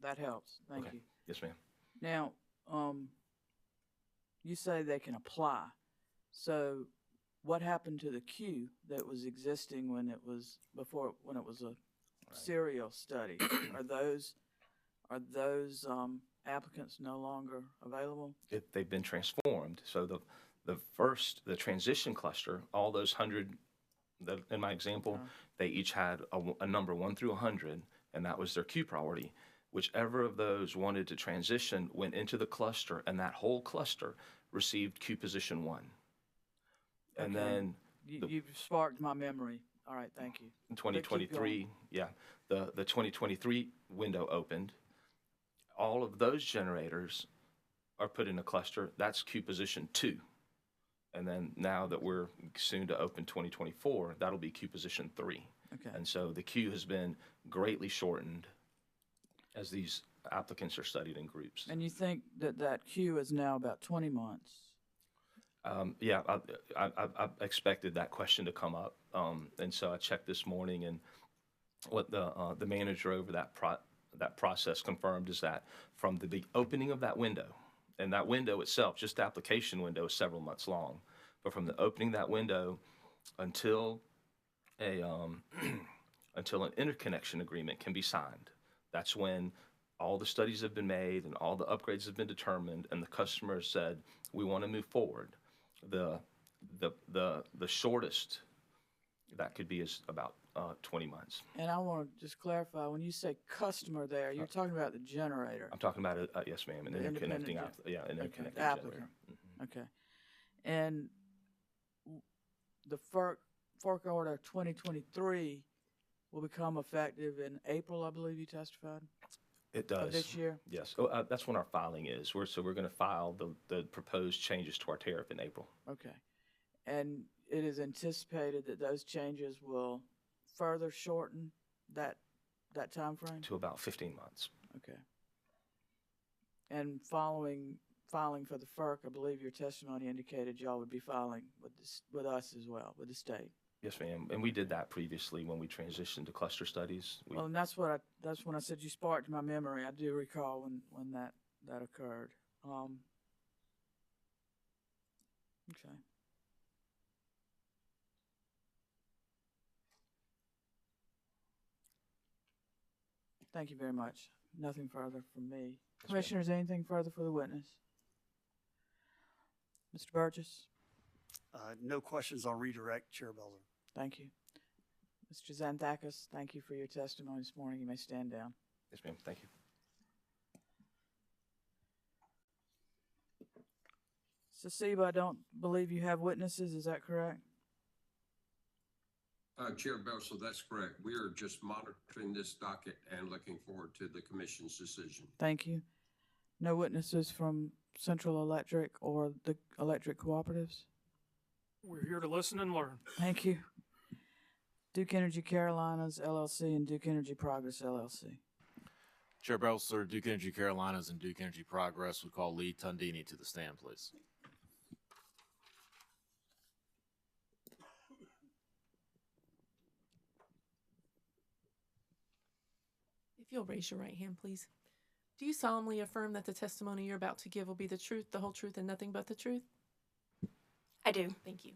That helps. Thank you. Yes, ma'am. Now, you say they can apply. So what happened to the queue that was existing when it was a serial study? Are those applicants no longer available? They've been transformed. So the transition cluster, all those 100 that in my example, they each had a number 1 through 100, and that was their queue priority. Whichever of those wanted to transition went into the cluster, and that whole cluster received queue position 1. And then you've sparked my memory. All right, thank you. In 2023, the 2023 window opened, All of those generators are put in a cluster. That's queue position 2. And then now that we're soon to open 2024, that'll be queue position 3. Okay. And so the queue has been greatly shortened as these applicants are studied in groups. And you think that that queue is now about 20 months? Yeah, I expected that question to come up. And so I checked this morning, and what the manager over that process confirmed is that from the opening of that window, and that window itself, just the application window, is several months long, but from the opening of that window until until an interconnection agreement can be signed, that's when all the studies have been made and all the upgrades have been determined, and the customer said, we want to move forward. The shortest that could be is about 20 months. And I want to just clarify, when you say customer there, you're talking about the generator. I'm talking about yes, ma'am, an interconnecting, an interconnecting applicant. generator. Okay. And the FERC order 2023 will become effective in April, I believe you testified? It does. Of this year? Yes. That's when our filing is. We're going to file the proposed changes to our tariff in April. Okay. And it is anticipated that those changes will further shorten that time frame? To about 15 months. Okay. And filing for the FERC, I believe your testimony indicated y'all would be filing with us as well, with the state. Yes, ma'am. And we did that previously when we transitioned to cluster studies. Well, and that's when I said you sparked my memory. I do recall when that occurred. Okay. Thank you very much. Nothing further from me. Yes, Commissioners, anything further for the witness? Mr. Burgess? No questions on redirect, Chair Belzer. Thank you. Mr. Xanthakis, thank you for your testimony this morning. You may stand down. Yes, ma'am. Thank you. Sasiba, I don't believe you have witnesses. Is that correct? Chair Belso, that's correct. We are just monitoring this docket and looking forward to the commission's decision. Thank you. No witnesses from Central Electric or the electric cooperatives? We're here to listen and learn. Thank you. Duke Energy Carolinas, LLC, and Duke Energy Progress, LLC. Chair Belser, Duke Energy Carolinas and Duke Energy Progress, we call Lee Tundini to the stand, please. If you'll raise your right hand, please. Do you solemnly affirm that the testimony you're about to give will be the truth, the whole truth, and nothing but the truth? I do. Thank you.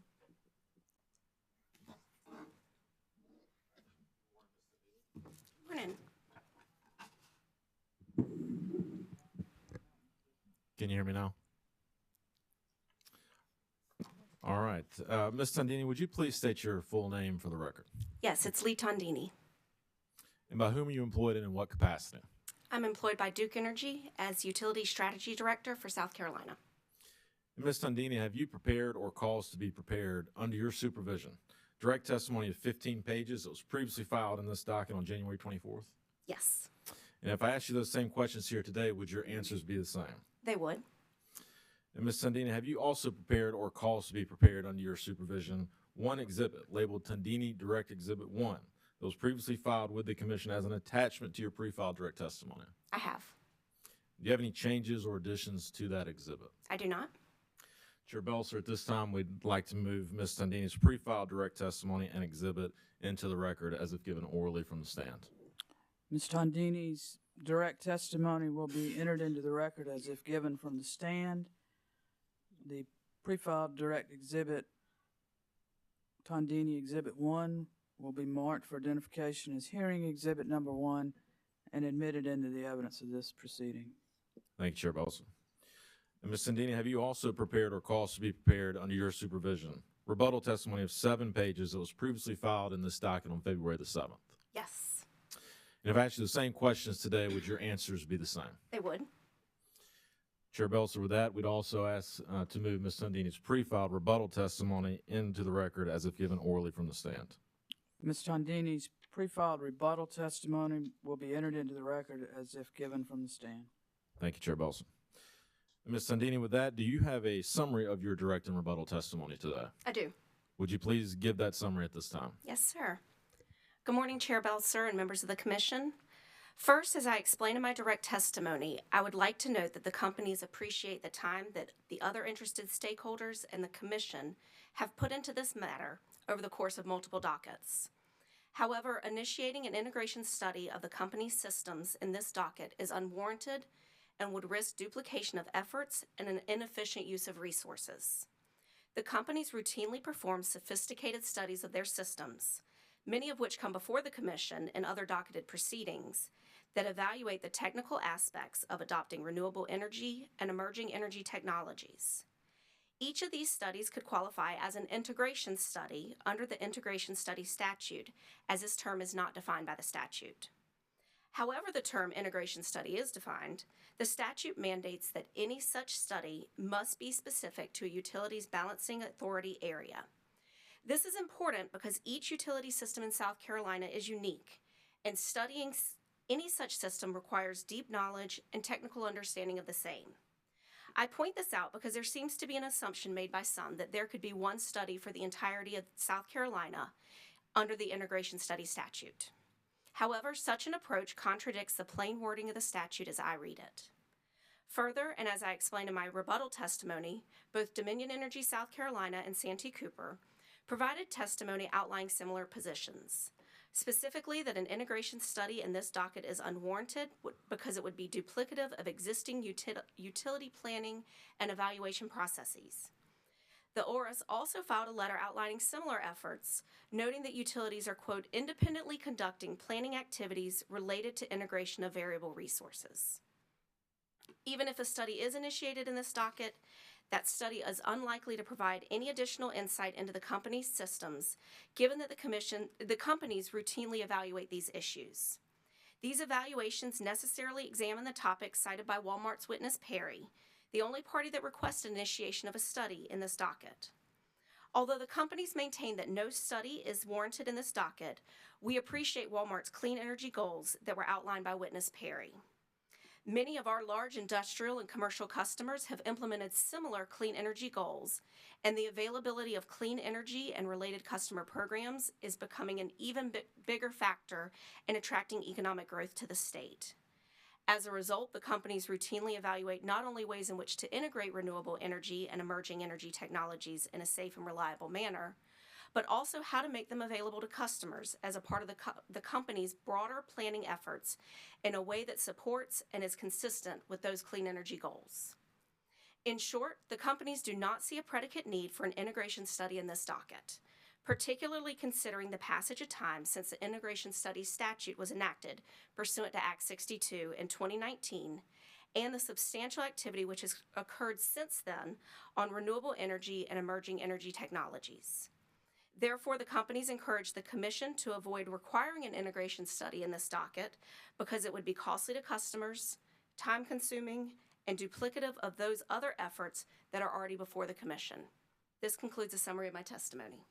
Morning. Can you hear me now? All right. Ms. Tundini, would you please state your full name for the record? Yes, it's Lee Tondini. And by whom are you employed and in what capacity? I'm employed by Duke Energy as Utility Strategy Director for South Carolina. And Ms. Tundini, have you prepared or caused to be prepared under your supervision direct testimony of 15 pages that was previously filed in this docket on January 24th? Yes. And if I asked you those same questions here today, would your answers be the same? They would. And Ms. Tundini, have you also prepared or caused to be prepared under your supervision one exhibit labeled Tundini Direct Exhibit 1 that was previously filed with the Commission as an attachment to your pre-filed direct testimony? I have. Do you have any changes or additions to that exhibit? I do not. Chair Belser, at this time, we'd like to move Ms. Tundini's pre-filed direct testimony and exhibit into the record as if given orally from the stand. Ms. Tondini's direct testimony will be entered into the record as if given from the stand. The pre-filed direct exhibit, Tondini Exhibit 1, will be marked for identification as hearing exhibit number 1 and admitted into the evidence of this proceeding. Thank you, Chair Belser. And Ms. Tundini, have you also prepared or caused to be prepared under your supervision rebuttal testimony of 7 pages that was previously filed in this docket on February the 7th? Yes. And if I asked you the same questions today, would your answers be the same? They would. Chair Belser, with that, we'd also ask to move Ms. Tundini's pre-filed rebuttal testimony into the record as if given orally from the stand. Ms. Tondini's pre-filed rebuttal testimony will be entered into the record as if given from the stand. Thank you, Chair Belson. Ms. Sandini, with that, do you have a summary of your direct and rebuttal testimony today? I do. Would you please give that summary at this time? Yes, sir. Good morning, Chair Belser and members of the Commission. First, as I explain in my direct testimony, I would like to note that the companies appreciate the time that the other interested stakeholders and the Commission have put into this matter over the course of multiple dockets. However, initiating an integration study of the company's systems in this docket is unwarranted and would risk duplication of efforts and an inefficient use of resources. The companies routinely perform sophisticated studies of their systems, many of which come before the Commission in other docketed proceedings, that evaluate the technical aspects of adopting renewable energy and emerging energy technologies. Each of these studies could qualify as an integration study under the Integration Study Statute, as this term is not defined by the statute. However the term integration study is defined, the statute mandates that any such study must be specific to a utility's balancing authority area. This is important because each utility system in South Carolina is unique, and studying any such system requires deep knowledge and technical understanding of the same. I point this out because there seems to be an assumption made by some that there could be one study for the entirety of South Carolina under the Integration Study Statute. However, such an approach contradicts the plain wording of the statute as I read it. Further, and as I explained in my rebuttal testimony, both Dominion Energy South Carolina and Santee Cooper provided testimony outlining similar positions. Specifically, that an integration study in this docket is unwarranted because it would be duplicative of existing utility planning and evaluation processes. The ORS also filed a letter outlining similar efforts, noting that utilities are, quote, independently conducting planning activities related to integration of variable resources. Even if a study is initiated in this docket, that study is unlikely to provide any additional insight into the company's systems, given that the companies routinely evaluate these issues. These evaluations necessarily examine the topics cited by Walmart's witness Perry, the only party that requested initiation of a study in this docket. Although the companies maintain that no study is warranted in this docket, we appreciate Walmart's clean energy goals that were outlined by witness Perry. Many of our large industrial and commercial customers have implemented similar clean energy goals, and the availability of clean energy and related customer programs is becoming an even bigger factor in attracting economic growth to the state. As a result, the companies routinely evaluate not only ways in which to integrate renewable energy and emerging energy technologies in a safe and reliable manner, but also how to make them available to customers as a part of the company's broader planning efforts in a way that supports and is consistent with those clean energy goals. In short, the companies do not see a predicate need for an integration study in this docket, particularly considering the passage of time since the Integration Study Statute was enacted pursuant to Act 62 in 2019, and the substantial activity which has occurred since then on renewable energy and emerging energy technologies. Therefore, the companies encourage the Commission to avoid requiring an integration study in this docket because it would be costly to customers, time-consuming, and duplicative of those other efforts that are already before the Commission. This concludes a summary of my testimony.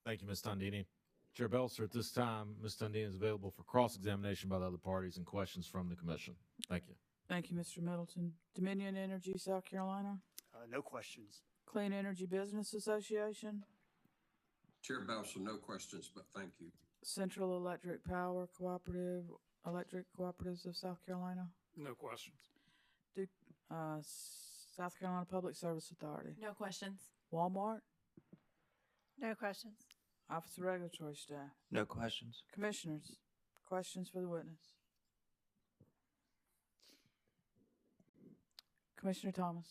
Thank you, Ms. Tondini. Chair Belser, at this time, Ms. Tondini is available for cross-examination by the other parties and questions from the Commission. Thank you. Thank you, Mr. Middleton. Dominion Energy, South Carolina. No questions. Clean Energy Business Association. Chair Belson, no questions, but thank you. Central Electric Power Cooperative, Electric Cooperatives of South Carolina. No questions. Duke, South Carolina Public Service Authority. No questions. Walmart. No questions. Office of Regulatory Staff. No questions. Commissioners, questions for the witness. Commissioner Thomas.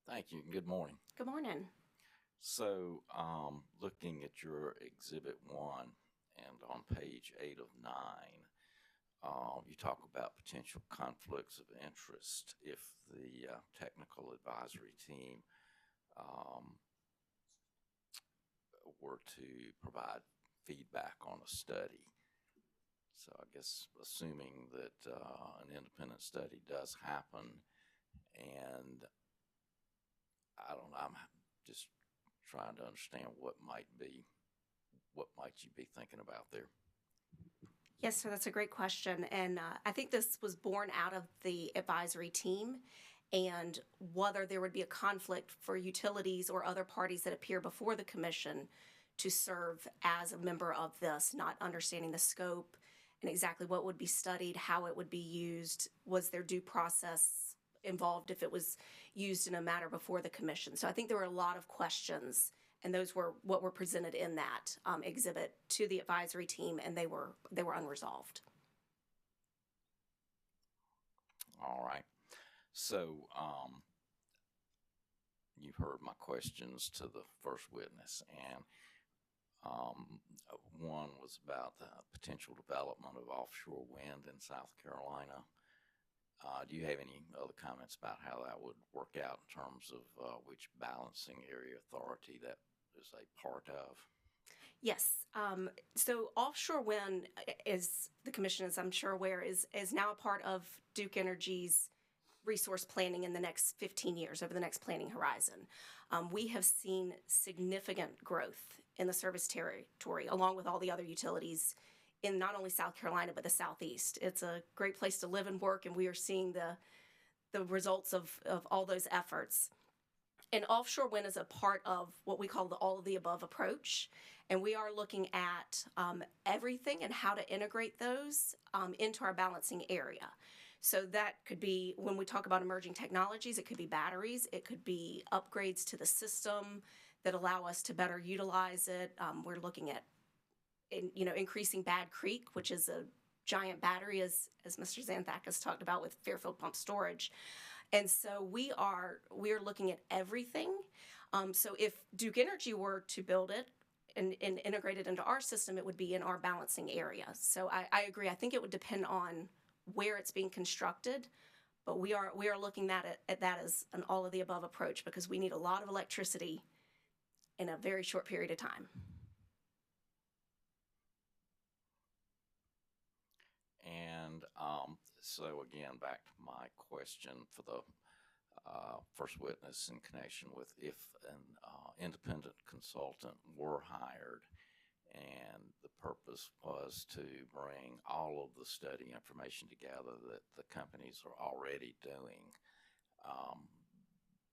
Thank you. Good morning. Good morning. So, looking at your Exhibit 1 and on page 8 of 9, you talk about potential conflicts of interest if the technical advisory team were to provide feedback on a study. So I guess assuming that an independent study does happen, and I don't know, I'm just trying to understand what might you be thinking about there? Yes, sir, that's a great question. And I think this was born out of the advisory team and whether there would be a conflict for utilities or other parties that appear before the commission to serve as a member of this, not understanding the scope and exactly what would be studied, how it would be used, was there due process involved if it was used in a matter before the commission. So I think there were a lot of questions, and those were what were presented in that exhibit to the advisory team, and they were unresolved. All right. So, you've heard my questions to the first witness, and one was about the potential development of offshore wind in South Carolina. Do you have any other comments about how that would work out in terms of which balancing area authority that is a part of? Yes. So offshore wind, is the commission, as I'm sure aware, is now a part of Duke Energy's resource planning in the next 15 years, over the next planning horizon. We have seen significant growth in the service territory, along with all the other utilities in not only South Carolina, but the Southeast. It's a great place to live and work, and we are seeing the results of all those efforts. And offshore wind is a part of what we call the all of the above approach. And we are looking at everything and how to integrate those into our balancing area. So that could be, when we talk about emerging technologies, it could be batteries, it could be upgrades to the system that allow us to better utilize it. We're looking at, increasing Bad Creek, which is a giant battery, as Mr. Xanthakis talked about with Fairfield Pump Storage. And so we are looking at everything. So if Duke Energy were to build it and integrate it into our system, it would be in our balancing area. So I agree. I think it would depend on where it's being constructed, but we are looking at that as an all of the above approach, because we need a lot of electricity in a very short period of time. And so again, back to my question for the first witness in connection with if an independent consultant were hired and the purpose was to bring all of the study information together that the companies are already doing,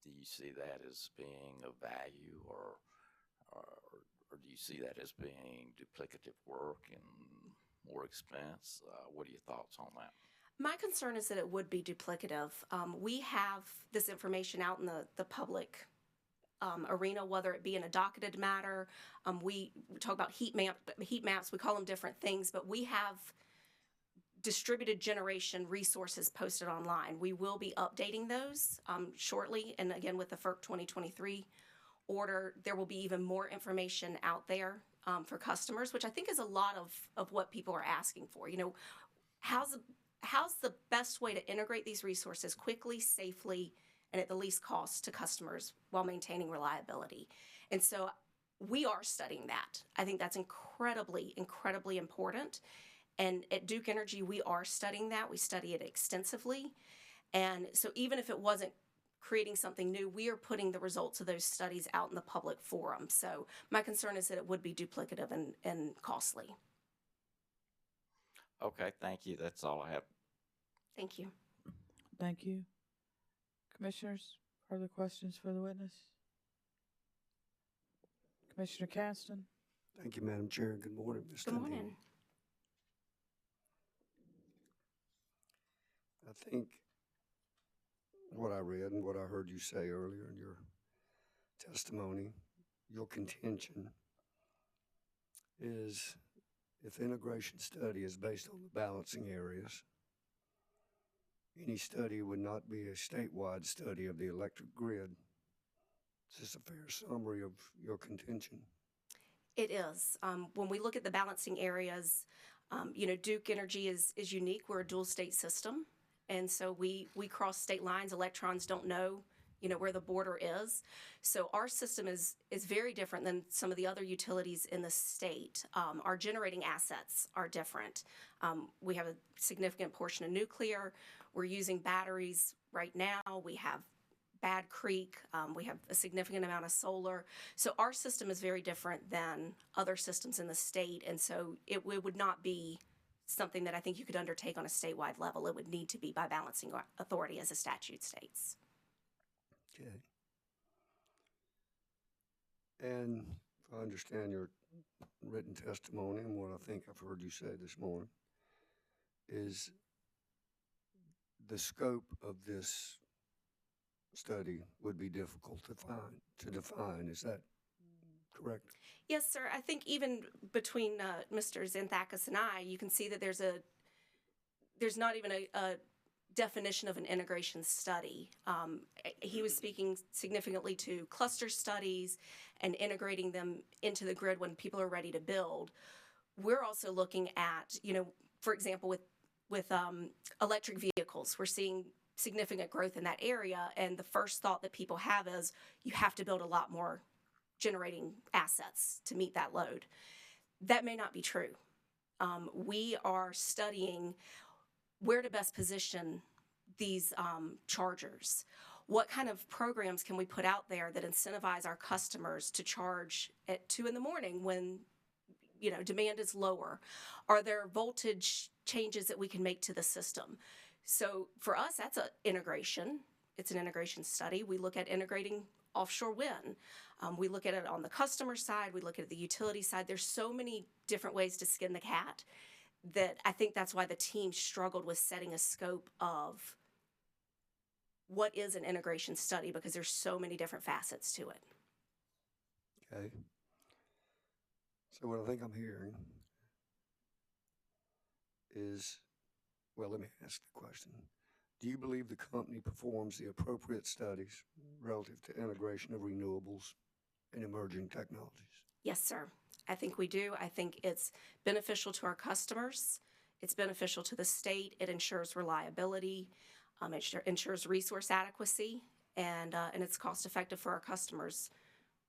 do you see that as being of value, or do you see that as being duplicative work and more expense? What are your thoughts on that? My concern is that it would be duplicative. We have this information out in the public arena, whether it be in a docketed matter. We talk about heat maps. We call them different things, but we have distributed generation resources posted online. We will be updating those shortly, and again with the FERC 2023 order, there will be even more information out there for customers, which I think is a lot of what people are asking for. How's the best way to integrate these resources quickly, safely, and at the least cost to customers while maintaining reliability? And so we are studying that. I think that's incredibly, incredibly important. And at Duke Energy, we are studying that. We study it extensively. And so even if it wasn't creating something new, we are putting the results of those studies out in the public forum. So my concern is that it would be duplicative and costly. Okay, thank you. That's all I have. Thank you. Thank you. Commissioners, further questions for the witness? Commissioner Caston. Thank you, Madam Chair. Good morning, Ms. Good morning. Dundee. I think what I read and what I heard you say earlier in your testimony, your contention is if the integration study is based on the balancing areas, any study would not be a statewide study of the electric grid. Is this a fair summary of your contention? It is. When we look at the balancing areas, Duke Energy is unique. We're a dual state system. And so we cross state lines. Electrons don't know, where the border is. So our system is very different than some of the other utilities in the state. Our generating assets are different. We have a significant portion of nuclear. We're using batteries right now. We have Bad Creek. We have a significant amount of solar. So our system is very different than other systems in the state. And so it would not be something that I think you could undertake on a statewide level. It would need to be by balancing authority, as the statute states. Okay. And if I understand your written testimony and what I think I've heard you say this morning, is the scope of this study would be difficult to define. Is that correct? Yes, sir. I think even between Mr. Xanthakis and I, you can see that there's not even a definition of an integration study. He was speaking significantly to cluster studies and integrating them into the grid when people are ready to build. We're also looking at, for example, with electric vehicles, we're seeing significant growth in that area. And the first thought that people have is you have to build a lot more generating assets to meet that load. That may not be true. We are studying where to best position these chargers. What kind of programs can we put out there that incentivize our customers to charge at 2 in the morning when demand is lower? Are there voltage changes that we can make to the system? So for us, that's an integration. It's an integration study. We look at integrating offshore wind. We look at it on the customer side. We look at the utility side. There's so many different ways to skin the cat that I think that's why the team struggled with setting a scope of what is an integration study, because there's so many different facets to it. Okay. So what I think I'm hearing is, well, let me ask the question. Do you believe the company performs the appropriate studies relative to integration of renewables and emerging technologies? Yes, sir. I think we do. I think it's beneficial to our customers. It's beneficial to the state. It ensures reliability. It ensures resource adequacy, and it's cost effective for our customers,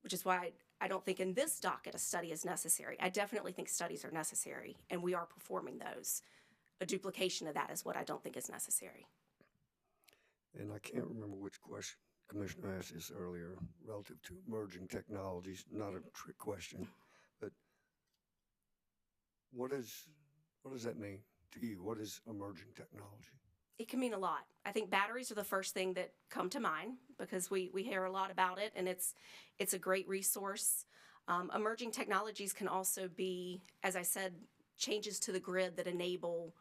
which is why I don't think in this docket a study is necessary. I definitely think studies are necessary, and we are performing those. A duplication of that is what I don't think is necessary. And I can't remember which question Commissioner asked this earlier relative to emerging technologies. Not a trick question, but what does that mean to you? What is emerging technology? It can mean a lot. I think batteries are the first thing that come to mind because we hear a lot about it, and it's a great resource. Emerging technologies can also be, as I said, changes to the grid that enable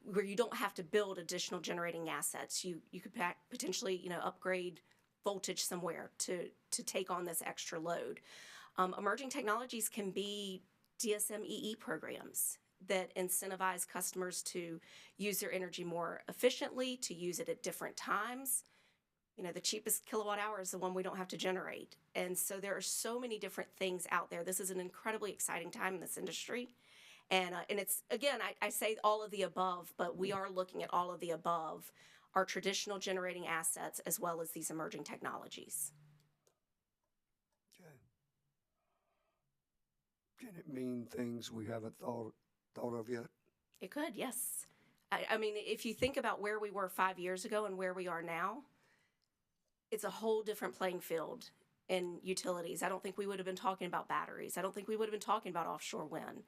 where you don't have to build additional generating assets. You could potentially upgrade voltage somewhere to take on this extra load. Emerging technologies can be DSMEE programs that incentivize customers to use their energy more efficiently, to use it at different times. The cheapest kilowatt hour is the one we don't have to generate. And so there are so many different things out there. This is an incredibly exciting time in this industry. And it's, again, I say all of the above, but we are looking at all of the above, our traditional generating assets as well as these emerging technologies. Okay. Can it mean things we haven't thought of yet? It could, yes. I mean, if you think about where we were 5 years ago and where we are now, it's a whole different playing field in utilities. I don't think we would have been talking about batteries. I don't think we would have been talking about offshore wind.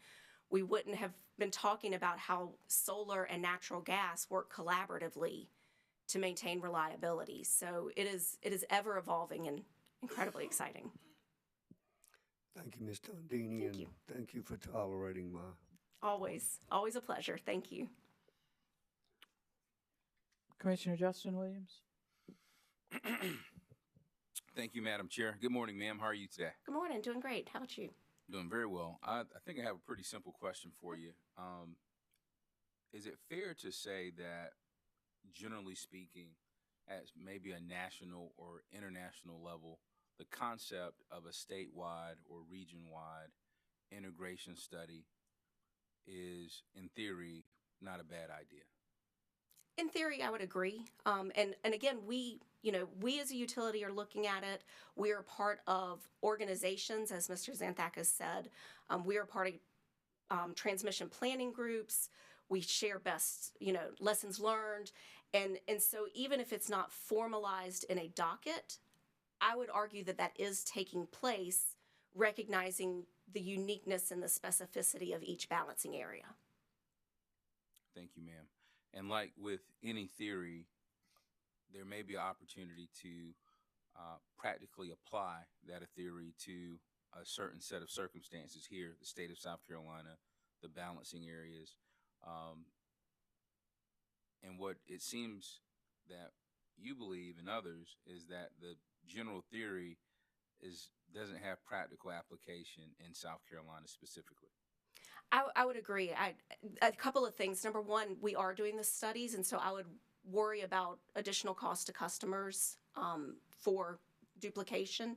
We wouldn't have been talking about how solar and natural gas work collaboratively to maintain reliability. So it is ever evolving and incredibly exciting. Thank you, Ms. Tondini, Thank you. Thank you for tolerating my... Always a pleasure. Thank you. Commissioner Justin Williams. Thank you, Madam Chair. Good morning, ma'am. How are you today? Good morning. Doing great. How about you? Doing very well. I think I have a pretty simple question for you. Is it fair to say that, generally speaking, at maybe a national or international level, the concept of a statewide or region-wide integration study is, in theory, not a bad idea? In theory, I would agree. And again, we as a utility are looking at it. We are part of organizations, as Mr. Xanthakis said. We are part of transmission planning groups. We share best, lessons learned. And so even if it's not formalized in a docket, I would argue that is taking place, recognizing the uniqueness and the specificity of each balancing area. Thank you, ma'am. And like with any theory, there may be an opportunity to practically apply that theory to a certain set of circumstances here, the state of South Carolina, the balancing areas. And what it seems that you believe and others is that the general theory doesn't have practical application in South Carolina specifically. I would agree. A couple of things. Number one, we are doing the studies, and so I would worry about additional cost to customers for duplication,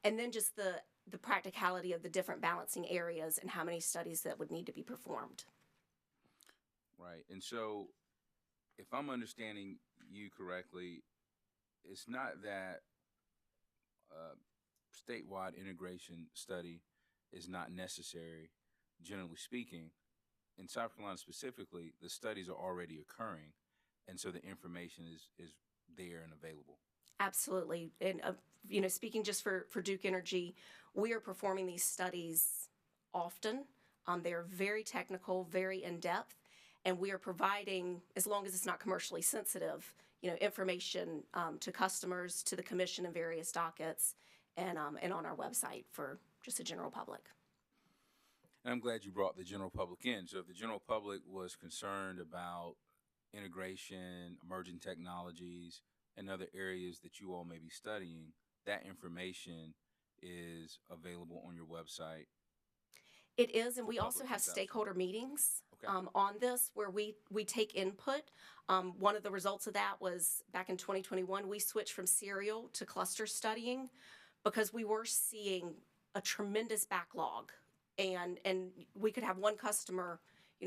and then just the practicality of the different balancing areas and how many studies that would need to be performed. Right. And so if I'm understanding you correctly, it's not that statewide integration study is not necessary, generally speaking. In South Carolina specifically, the studies are already occurring, and so the information is there and available. Absolutely. And, speaking just for Duke Energy, we are performing these studies often. They're very technical, very in-depth, and we are providing, as long as it's not commercially sensitive, information to customers, to the commission and various dockets, and on our website for just the general public. And I'm glad you brought the general public in. So if the general public was concerned about integration, emerging technologies, and other areas that you all may be studying, that information is available on your website. It is, and we also have stakeholder meetings on this where we take input. One of the results of that was back in 2021, we switched from serial to cluster studying because we were seeing a tremendous backlog, and we could have one customer,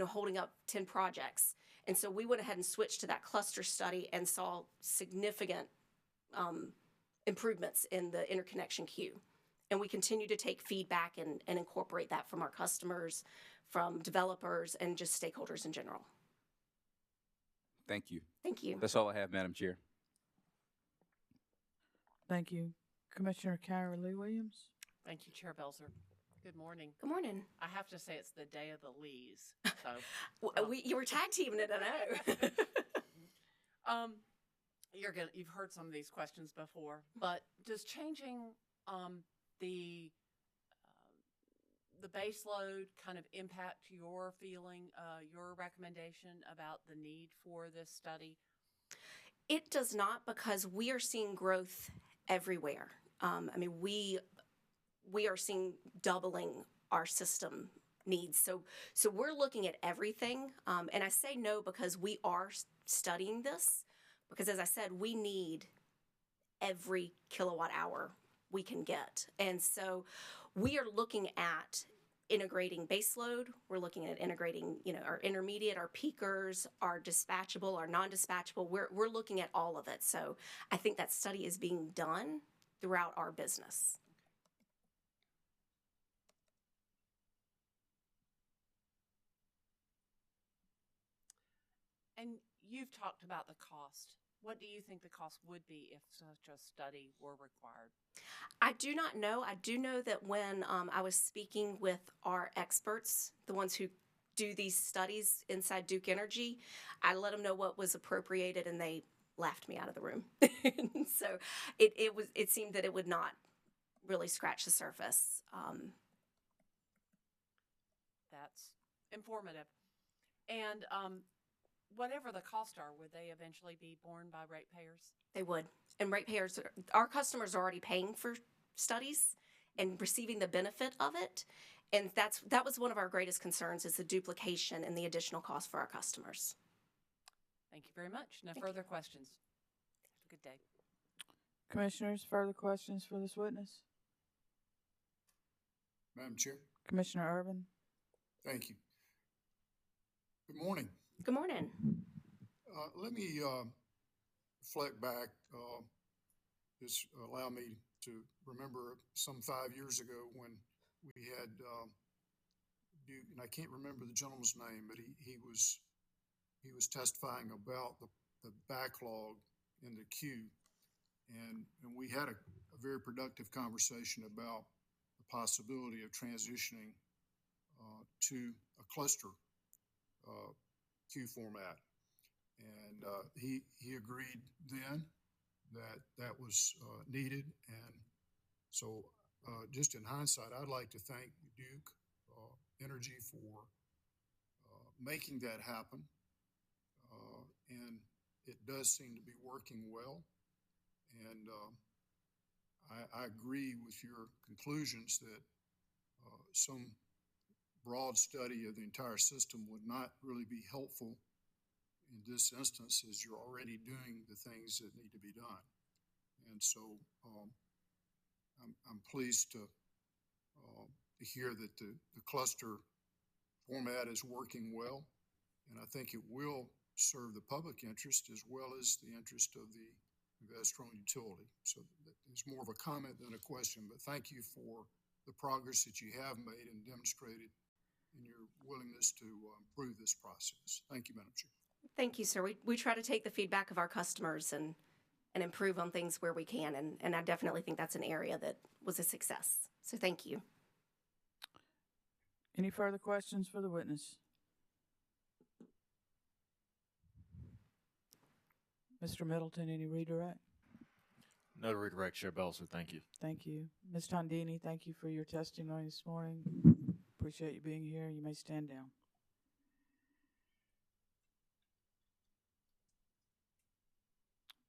holding up 10 projects. And so we went ahead and switched to that cluster study and saw significant improvements in the interconnection queue. And we continue to take feedback and incorporate that from our customers, from developers, and just stakeholders in general. Thank you. Thank you. That's all I have, Madam Chair. Thank you. Commissioner Kyra Lee Williams. Thank you, Chair Belzer. Good morning. Good morning. I have to say it's the day of the Lees. So you were tag teaming it, I know. You've heard some of these questions before, but does changing the base load kind of impact your feeling, your recommendation about the need for this study? It does not, because we are seeing growth everywhere. We are seeing doubling our system needs. So we're looking at everything. And I say no because we are studying this, because as I said, we need every kilowatt hour we can get. And so we are looking at integrating baseload. We're looking at integrating, our intermediate, our peakers, our dispatchable, our non-dispatchable. We're looking at all of it. So I think that study is being done throughout our business. And you've talked about the cost. What do you think the cost would be if such a study were required? I do not know. I do know that when I was speaking with our experts, the ones who do these studies inside Duke Energy, I let them know what was appropriated, and they laughed me out of the room. So it seemed that it would not really scratch the surface. That's informative. And whatever the costs are, would they eventually be borne by ratepayers? They would. And ratepayers, our customers are already paying for studies and receiving the benefit of it. And that was one of our greatest concerns, is the duplication and the additional cost for our customers. Thank you very much. No further questions. Have a good day. Commissioners, further questions for this witness? Madam Chair. Commissioner Urban. Thank you. Good morning. Good morning. Let me reflect back. Just allow me to remember some 5 years ago when we had Duke, and I can't remember the gentleman's name, but he was testifying about the backlog in the queue, and we had a very productive conversation about the possibility of transitioning to a cluster Q format. And he agreed then that that was needed. And so just in hindsight, I'd like to thank Duke Energy for making that happen. And it does seem to be working well. And I agree with your conclusions that some broad study of the entire system would not really be helpful in this instance, as you're already doing the things that need to be done. And so I'm pleased to hear that the cluster format is working well, and I think it will serve the public interest as well as the interest of the investor-owned utility. So it's more of a comment than a question, but thank you for the progress that you have made and demonstrated in your willingness to improve this process. Thank you, Madam Chair. Thank you, sir. We try to take the feedback of our customers and improve on things where we can, and I definitely think that's an area that was a success. So thank you. Any further questions for the witness? Mr. Middleton, any redirect? No redirect, Chair Belzer. Thank you. Thank you. Ms. Tondini, thank you for your testimony this morning. Appreciate you being here. You may stand down.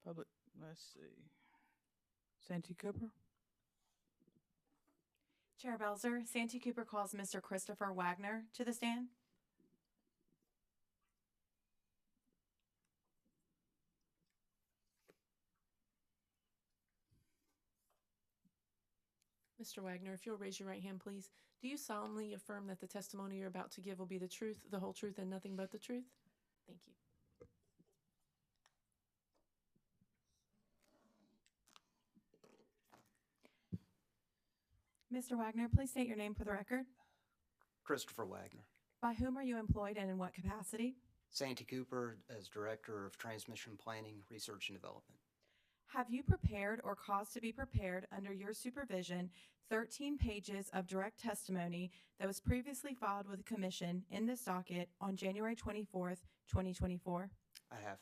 Public, let's see. Santee Cooper? Chair Belzer, Santee Cooper calls Mr. Christopher Wagner to the stand. Mr. Wagner, if you'll raise your right hand, please. Do you solemnly affirm that the testimony you're about to give will be the truth, the whole truth, and nothing but the truth? Thank you. Mr. Wagner, please state your name for the record. Christopher Wagner. By whom are you employed and in what capacity? Santee Cooper as Director of Transmission Planning, Research, and Development. Have you prepared or caused to be prepared under your supervision 13 pages of direct testimony that was previously filed with the Commission in this docket on January 24th, 2024? I have.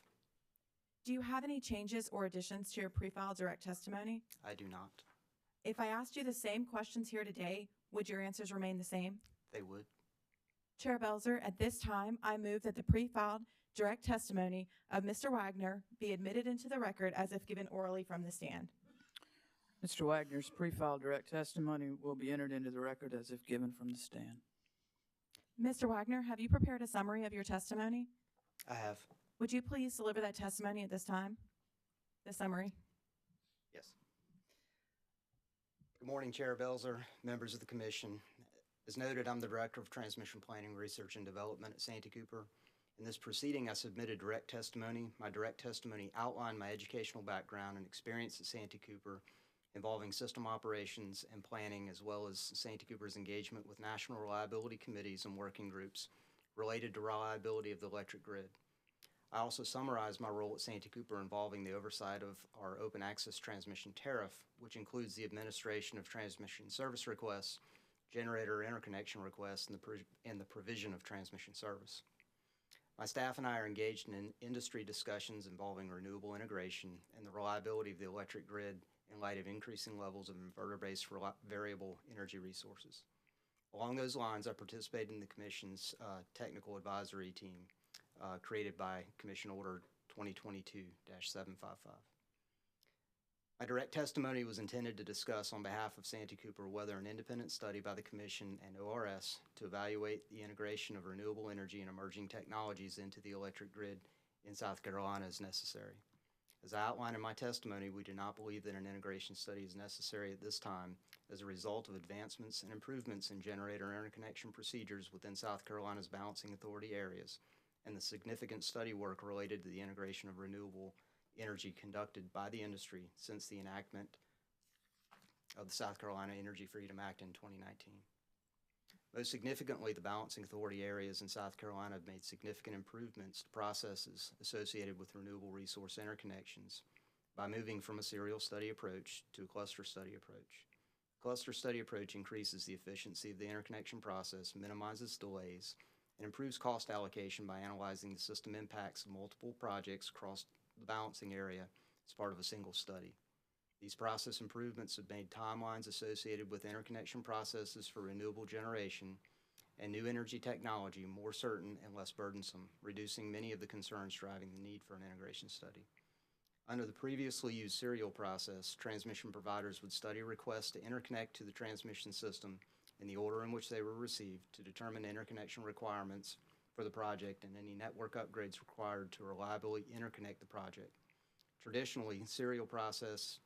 Do you have any changes or additions to your pre-filed direct testimony? I do not. If I asked you the same questions here today, would your answers remain the same? They would. Chair Belzer, at this time, I move that the pre-filed direct testimony of Mr. Wagner be admitted into the record as if given orally from the stand. Mr. Wagner's pre-filed direct testimony will be entered into the record as if given from the stand. Mr. Wagner, have you prepared a summary of your testimony? I have. Would you please deliver that testimony at this time? The summary. Yes. Good morning, Chair Belzer, members of the Commission. As noted, I'm the Director of Transmission Planning, Research, and Development at Santee Cooper. In this proceeding, I submitted direct testimony. My direct testimony outlined my educational background and experience at Santee Cooper involving system operations and planning, as well as Santee Cooper's engagement with national reliability committees and working groups related to reliability of the electric grid. I also summarized my role at Santee Cooper involving the oversight of our open access transmission tariff, which includes the administration of transmission service requests, generator interconnection requests, and the provision of transmission service. My staff and I are engaged in industry discussions involving renewable integration and the reliability of the electric grid in light of increasing levels of inverter-based variable energy resources. Along those lines, I participated in the Commission's technical advisory team created by Commission Order 2022-755. My direct testimony was intended to discuss on behalf of Santee Cooper whether an independent study by the Commission and ORS to evaluate the integration of renewable energy and emerging technologies into the electric grid in South Carolina is necessary. As I outlined in my testimony, we do not believe that an integration study is necessary at this time as a result of advancements and improvements in generator interconnection procedures within South Carolina's balancing authority areas and the significant study work related to the integration of renewable energy conducted by the industry since the enactment of the South Carolina Energy Freedom Act in 2019. Most significantly, the balancing authority areas in South Carolina have made significant improvements to processes associated with renewable resource interconnections by moving from a serial study approach to a cluster study approach. The cluster study approach increases the efficiency of the interconnection process, minimizes delays, and improves cost allocation by analyzing the system impacts of multiple projects across the balancing area as part of a single study. These process improvements have made timelines associated with interconnection processes for renewable generation and new energy technology more certain and less burdensome, reducing many of the concerns driving the need for an integration study. Under the previously used serial process, transmission providers would study requests to interconnect to the transmission system in the order in which they were received to determine interconnection requirements for the project and any network upgrades required to reliably interconnect the project. Traditionally, the serial process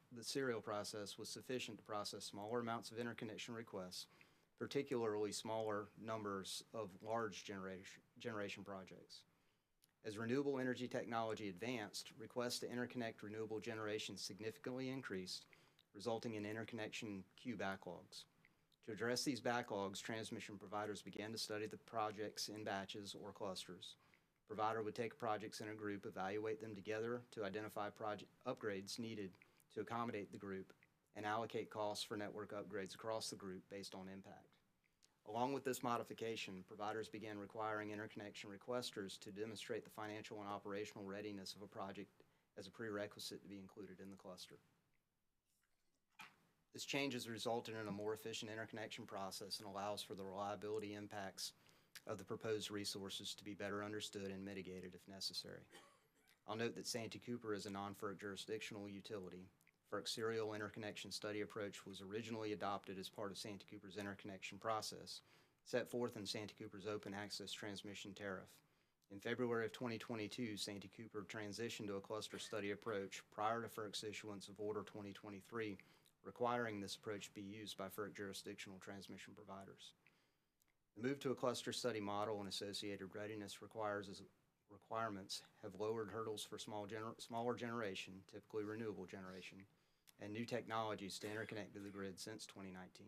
was sufficient to process smaller amounts of interconnection requests, particularly smaller numbers of large generation projects. As renewable energy technology advanced, requests to interconnect renewable generation significantly increased, resulting in interconnection queue backlogs. To address these backlogs, transmission providers began to study the projects in batches or clusters. The provider would take projects in a group, evaluate them together to identify project upgrades needed to accommodate the group, and allocate costs for network upgrades across the group based on impact. Along with this modification, providers began requiring interconnection requesters to demonstrate the financial and operational readiness of a project as a prerequisite to be included in the cluster. This change has resulted in a more efficient interconnection process and allows for the reliability impacts of the proposed resources to be better understood and mitigated if necessary. I'll note that Santee Cooper is a non-FERC jurisdictional utility. FERC's serial interconnection study approach was originally adopted as part of Santee Cooper's interconnection process, set forth in Santee Cooper's open access transmission tariff. In February of 2022, Santee Cooper transitioned to a cluster study approach prior to FERC's issuance of Order 2023, requiring this approach be used by FERC jurisdictional transmission providers. The move to a cluster study model and associated readiness requirements have lowered hurdles for smaller generation, typically renewable generation, and new technologies to interconnect to the grid since 2019.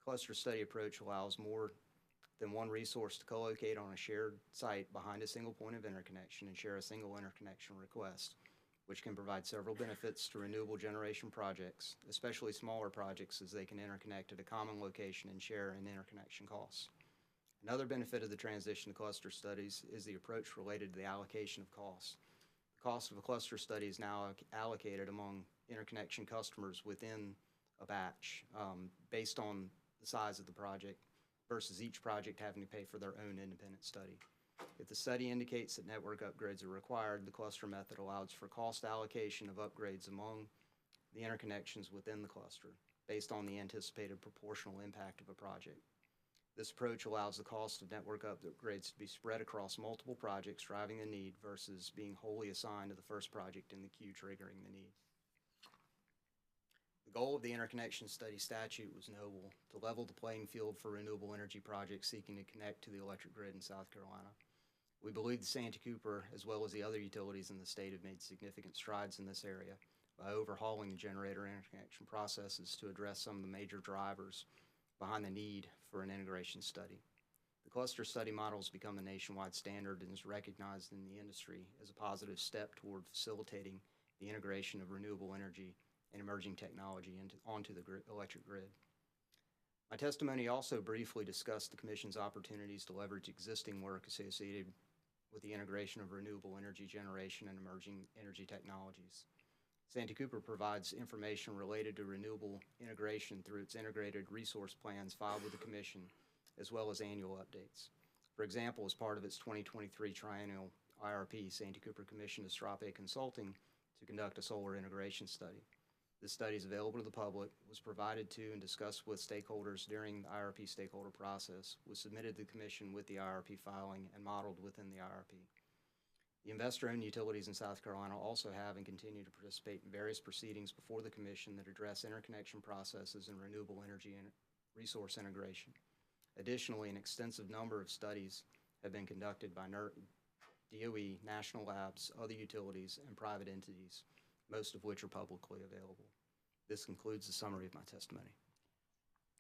Cluster study approach allows more than one resource to co-locate on a shared site behind a single point of interconnection and share a single interconnection request, which can provide several benefits to renewable generation projects, especially smaller projects, as they can interconnect at a common location and share in interconnection costs. Another benefit of the transition to cluster studies is the approach related to the allocation of costs. The cost of a cluster study is now allocated among interconnection customers within a batch based on the size of the project versus each project having to pay for their own independent study. If the study indicates that network upgrades are required, the cluster method allows for cost allocation of upgrades among the interconnections within the cluster based on the anticipated proportional impact of a project. This approach allows the cost of network upgrades to be spread across multiple projects, driving the need versus being wholly assigned to the first project in the queue, triggering the need. The goal of the interconnection study statute was noble: to level the playing field for renewable energy projects seeking to connect to the electric grid in South Carolina. We believe the Santee Cooper, as well as the other utilities in the state, have made significant strides in this area by overhauling the generator interconnection processes to address some of the major drivers behind the need for an integration study. The cluster study model has become a nationwide standard and is recognized in the industry as a positive step toward facilitating the integration of renewable energy and emerging technology onto the electric grid. My testimony also briefly discussed the Commission's opportunities to leverage existing work associated with the integration of renewable energy generation and emerging energy technologies. Santee Cooper provides information related to renewable integration through its integrated resource plans filed with the Commission, as well as annual updates. For example, as part of its 2023 triennial IRP, Santee Cooper commissioned Astrape Consulting to conduct a solar integration study. This study is available to the public, was provided to and discussed with stakeholders during the IRP stakeholder process, was submitted to the Commission with the IRP filing, and modeled within the IRP. The investor-owned utilities in South Carolina also have and continue to participate in various proceedings before the Commission that address interconnection processes and renewable energy and resource integration. Additionally, an extensive number of studies have been conducted by DOE, national labs, other utilities, and private entities, most of which are publicly available. This concludes the summary of my testimony.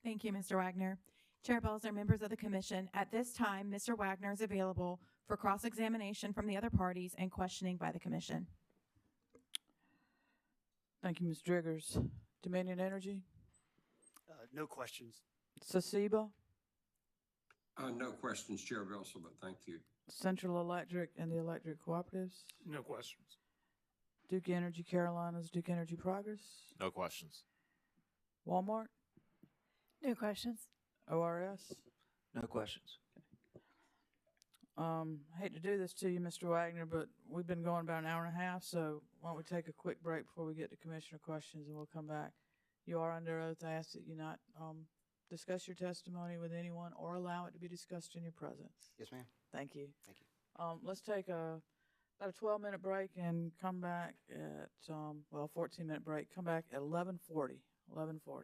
Thank you, Mr. Wagner. Chair Belzer, members of the Commission, at this time, Mr. Wagner is available for cross-examination from the other parties and questioning by the Commission. Thank you, Ms. Driggers. Dominion Energy? No questions. Sasiba? No questions, Chair Belser, but thank you. Central Electric and the electric cooperatives, No questions. Duke Energy Carolinas, Duke Energy Progress, No questions. Walmart, No questions. ORS. No questions. Hate to do this to you, Mr. Wagner, but we've been going about an hour and a half, so why don't we take a quick break before we get to commissioner questions, and we'll come back. You are under oath. I ask that you not discuss your testimony with anyone or allow it to be discussed in your presence. Yes, ma'am. Thank you. Thank you. Let's take about a 12-minute break and come back at 14-minute break. Come back at 11:40. 11:40.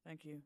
Thank you.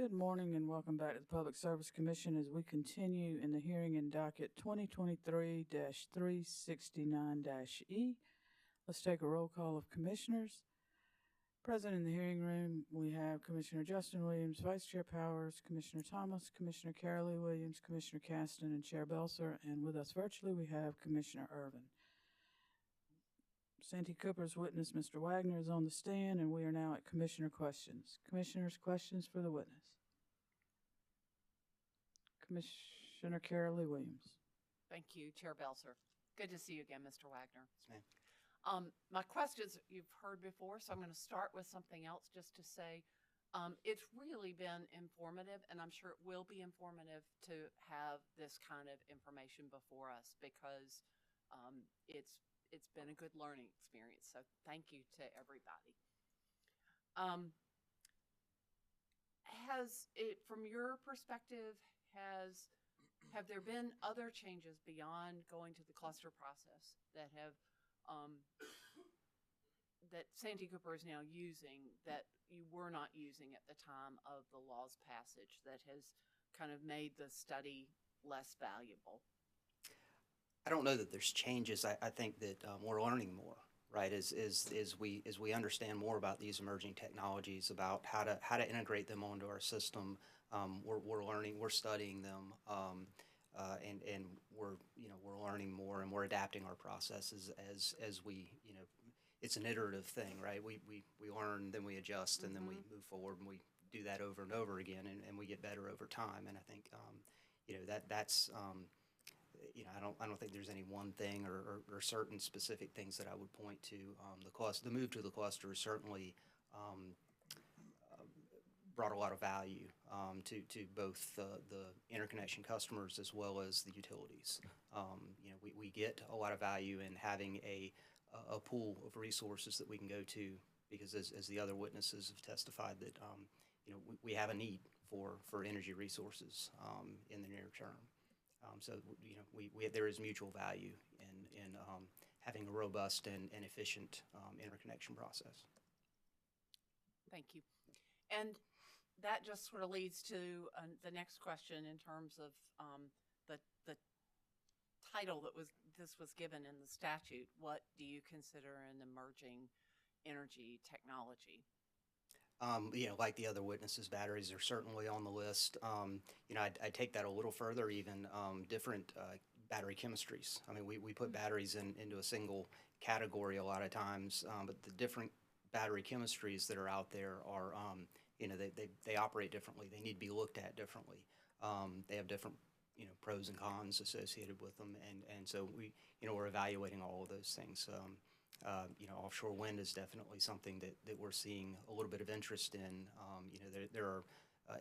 Good morning and welcome back to the Public Service Commission as we continue in the hearing in docket 2023-369-E. Let's take a roll call of commissioners. Present in the hearing room, we have Commissioner Justin Williams, Vice Chair Powers, Commissioner Thomas, Commissioner Carolee Williams, Commissioner Caston, and Chair Belser. And with us virtually, we have Commissioner Irvin. Santee Cooper's witness, Mr. Wagner, is on the stand, and we are now at Commissioner questions. Commissioners, questions for the witness. Commissioner Carolee Williams. Thank you, Chair Belser. Good to see you again, Mr. Wagner. Yes, ma'am. My questions you've heard before, so I'm going to start with something else just to say it's really been informative, and I'm sure it will be informative to have this kind of information before us because it's been a good learning experience. So thank you to everybody. Has it, from your perspective, have there been other changes beyond going to the cluster process that have that Santee Cooper is now using that you were not using at the time of the law's passage that has kind of made the study less valuable? I don't know that there's changes. I think that we're learning more, right? As we understand more about these emerging technologies, about how to integrate them onto our system, we're learning, we're studying them, and we're learning more, and we're adapting our processes as we it's an iterative thing, right? We learn, then we adjust, and then we move forward, and we do that over and over again, and we get better over time. And I think that's I don't think there's any one thing or certain specific things that I would point to. The move to the cluster certainly brought a lot of value to both the interconnection customers as well as the utilities. We get a lot of value in having a pool of resources that we can go to because, as the other witnesses have testified, that we have a need for energy resources in the near term. So there is mutual value in having a robust and efficient interconnection process. Thank you. And that just sort of leads to the next question in terms of the title that this was given in the statute. What do you consider an emerging energy technology? Like the other witnesses, batteries are certainly on the list. I take that a little further, even different battery chemistries. I mean, we put batteries into a single category a lot of times, but the different battery chemistries that are out there are, they operate differently. They need to be looked at differently. They have different, pros and cons associated with them, and so we're evaluating all of those things. Offshore wind is definitely something that we're seeing a little bit of interest in. There are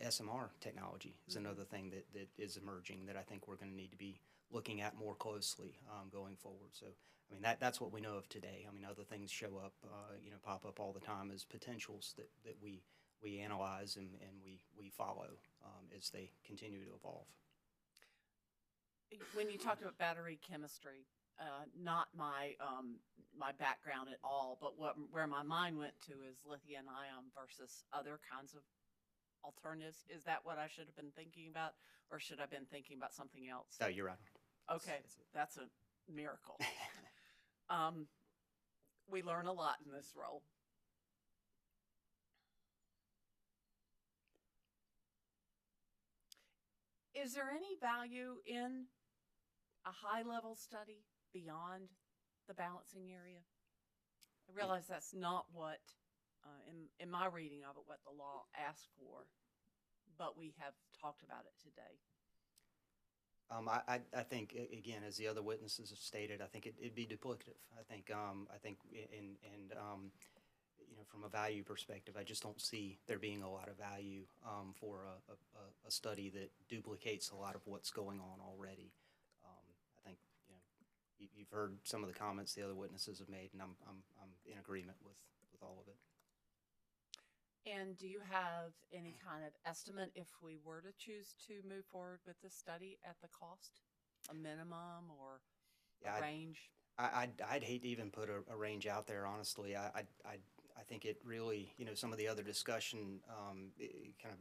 SMR technology is another thing that is emerging that I think we're going to need to be looking at more closely going forward. So, I mean, that's what we know of today. I mean, other things show up, pop up all the time as potentials that we analyze and we follow as they continue to evolve. When you talked about battery chemistry, not my my background at all, but where my mind went to is lithium-ion versus other kinds of alternatives. Is that what I should have been thinking about, or should I have been thinking about something else? Oh, you're right. Okay, that's a miracle. We learn a lot in this role. Is there any value in a high-level study beyond the balancing area? I realize that's not what, in my reading of it, what the law asks for, but we have talked about it today. I think, again, as the other witnesses have stated, I think it'd be duplicative. I think from a value perspective, I just don't see there being a lot of value for a study that duplicates a lot of what's going on already. I think you've heard some of the comments the other witnesses have made, and I'm in agreement with all of it. And do you have any kind of estimate if we were to choose to move forward with this study at the cost, a minimum or a range? I'd hate to even put a range out there, honestly. I think it really, some of the other discussion kind of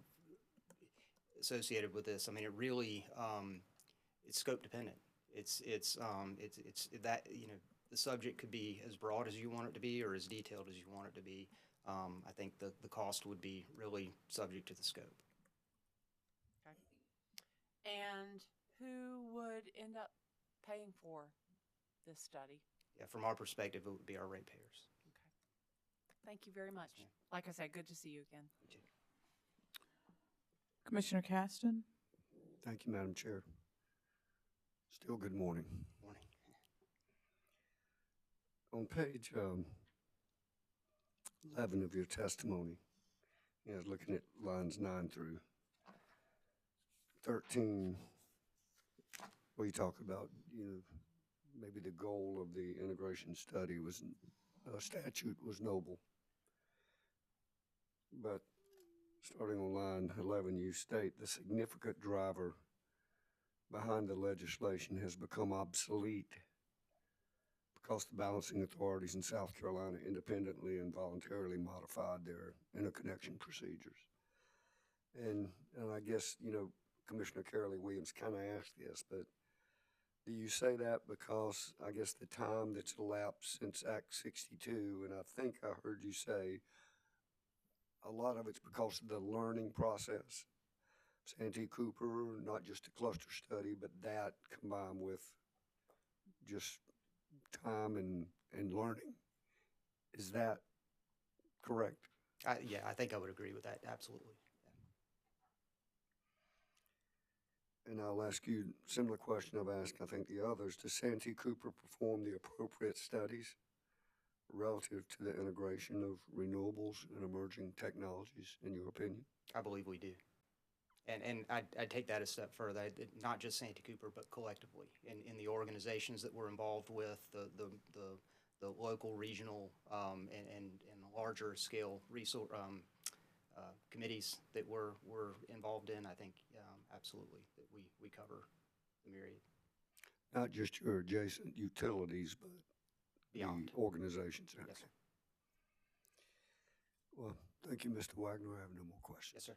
associated with this. I mean, it really, it's scope dependent. It's that, you know, the subject could be as broad as you want it to be or as detailed as you want it to be. I think the cost would be really subject to the scope. Okay. And who would end up paying for this study? Yeah, from our perspective, it would be our ratepayers. Thank you very much. Like I said, good to see you again. Commissioner Caston? Thank you, Madam Chair. Still good morning. Morning. On page 11 of your testimony, I was looking at lines 9 through 13, where you talk about, you know, maybe the goal of the integration study was, statute was noble. But starting on line 11, you state the significant driver behind the legislation has become obsolete because the balancing authorities in South Carolina independently and voluntarily modified their interconnection procedures. And I guess, you know, Commissioner Carolee Williams kind of asked this, but do you say that because, I guess, the time that's elapsed since Act 62, and I think I heard you say a lot of it's because of the learning process. Santee Cooper, not just a cluster study, but that combined with just time and learning. Is that correct? Yeah, I think I would agree with that, absolutely. And I'll ask you a similar question I've asked, I think, the others. Does Santee Cooper perform the appropriate studies relative to the integration of renewables and emerging technologies, in your opinion? I believe we do. And I'd take that a step further, not just Santee Cooper, but collectively in the organizations that we're involved with, the local, regional, and larger scale resource committees that we're involved in. I think absolutely that we cover the myriad. Not just your adjacent utilities, but beyond the organizations. Yes, sir. Well, thank you, Mr. Wagner. I have no more questions. Yes, sir.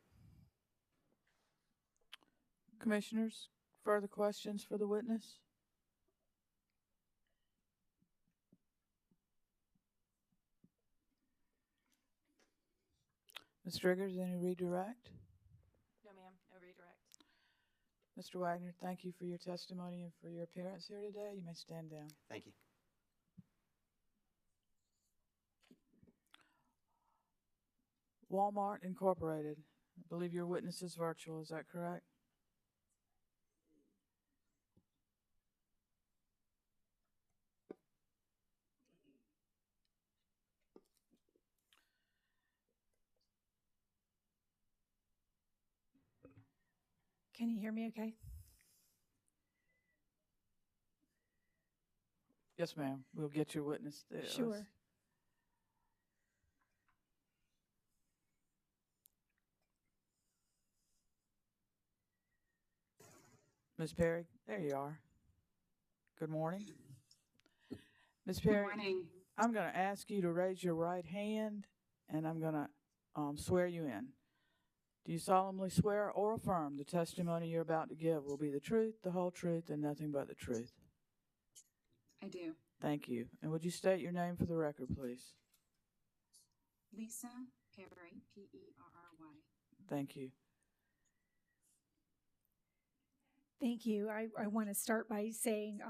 Commissioners, further questions for the witness? Ms. Driggers, any redirect? No, ma'am, no redirect. Mr. Wagner, thank you for your testimony and for your appearance here today. You may stand down. Thank you. Walmart Incorporated. I believe your witness is virtual. Is that correct? Can you hear me okay? Yes, ma'am. We'll get your witness there. Sure. Ms. Perry, there you are. Good morning. Ms. Perry, Good morning. I'm going to ask you to raise your right hand, and I'm going to swear you in. Do you solemnly swear or affirm the testimony you're about to give will be the truth, the whole truth, and nothing but the truth? I do. Thank you. And would you state your name for the record, please? Lisa Perry, P-E-R-R-Y. Thank you. Thank you. I want to start by saying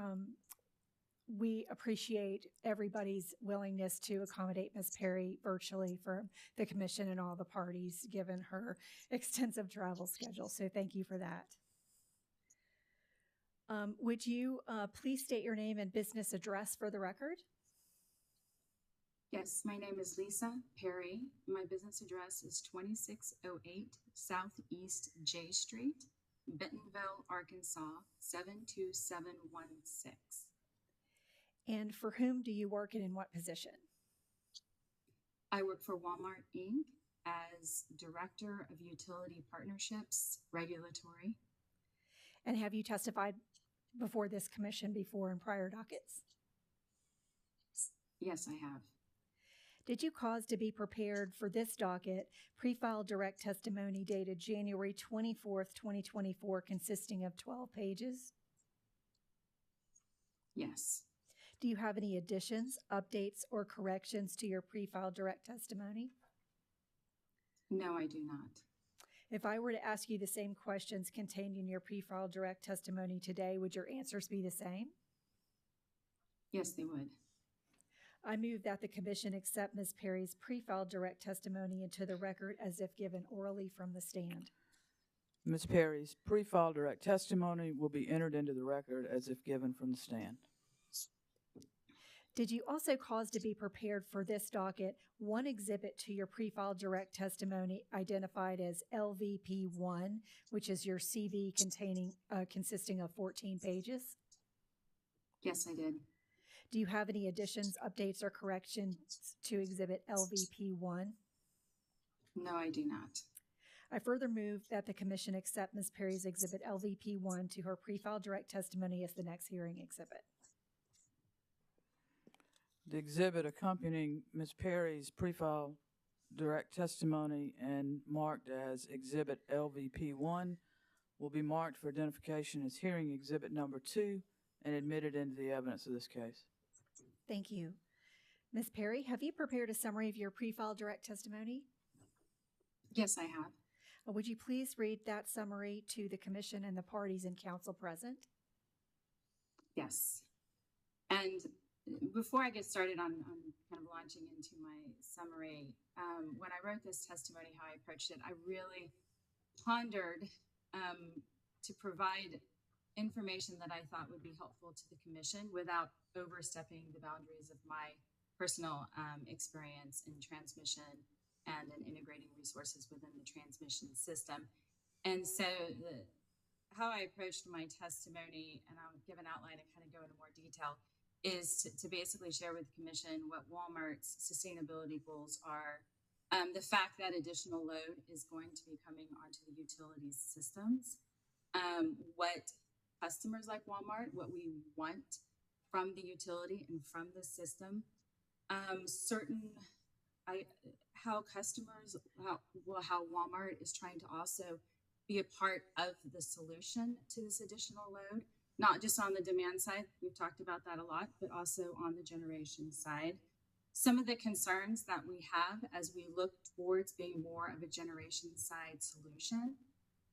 we appreciate everybody's willingness to accommodate Ms. Perry virtually for the commission and all the parties, given her extensive travel schedule. So thank you for that. Would you please state your name and business address for the record? Yes, my name is Lisa Perry. My business address is 2608 Southeast J Street, Bentonville, Arkansas, 72716. And for whom do you work and in what position? I work for Walmart Inc. as Director of Utility Partnerships Regulatory. And have you testified before this commission before in prior dockets? Yes, I have. Did you cause to be prepared for this docket pre-filed direct testimony dated January 24th, 2024, consisting of 12 pages? Yes. Do you have any additions, updates, or corrections to your pre-filed direct testimony? No, I do not. If I were to ask you the same questions contained in your pre-filed direct testimony today, would your answers be the same? Yes, they would. I move that the commission accept Ms. Perry's pre-filed direct testimony into the record as if given orally from the stand. Ms. Perry's pre-filed direct testimony will be entered into the record as if given from the stand. Did you also cause to be prepared for this docket one exhibit to your pre-filed direct testimony identified as LVP1, which is your CV consisting of 14 pages? Yes, I did. Do you have any additions, updates, or corrections to exhibit LVP1? No, I do not. I further move that the commission accept Ms. Perry's exhibit LVP1 to her pre-filed direct testimony as the next hearing exhibit. The exhibit accompanying Ms. Perry's pre-filed direct testimony and marked as Exhibit LVP1 will be marked for identification as hearing exhibit number 2 and admitted into the evidence of this case. Thank you. Ms. Perry, have you prepared a summary of your pre-filed direct testimony? Yes, I have. Would you please read that summary to the commission and the parties and council present? Yes. And before I get started on kind of launching into my summary, when I wrote this testimony, how I approached it, I really pondered to provide information that I thought would be helpful to the commission without overstepping the boundaries of my personal experience in transmission and in integrating resources within the transmission system. And so how I approached my testimony, and I'll give an outline and kind of go into more detail, is to basically share with the commission what Walmart's sustainability goals are, the fact that additional load is going to be coming onto the utilities systems, what customers like Walmart, what we want from the utility and from the system, how Walmart is trying to also be a part of the solution to this additional load, not just on the demand side, we've talked about that a lot, but also on the generation side. Some of the concerns that we have as we look towards being more of a generation side solution,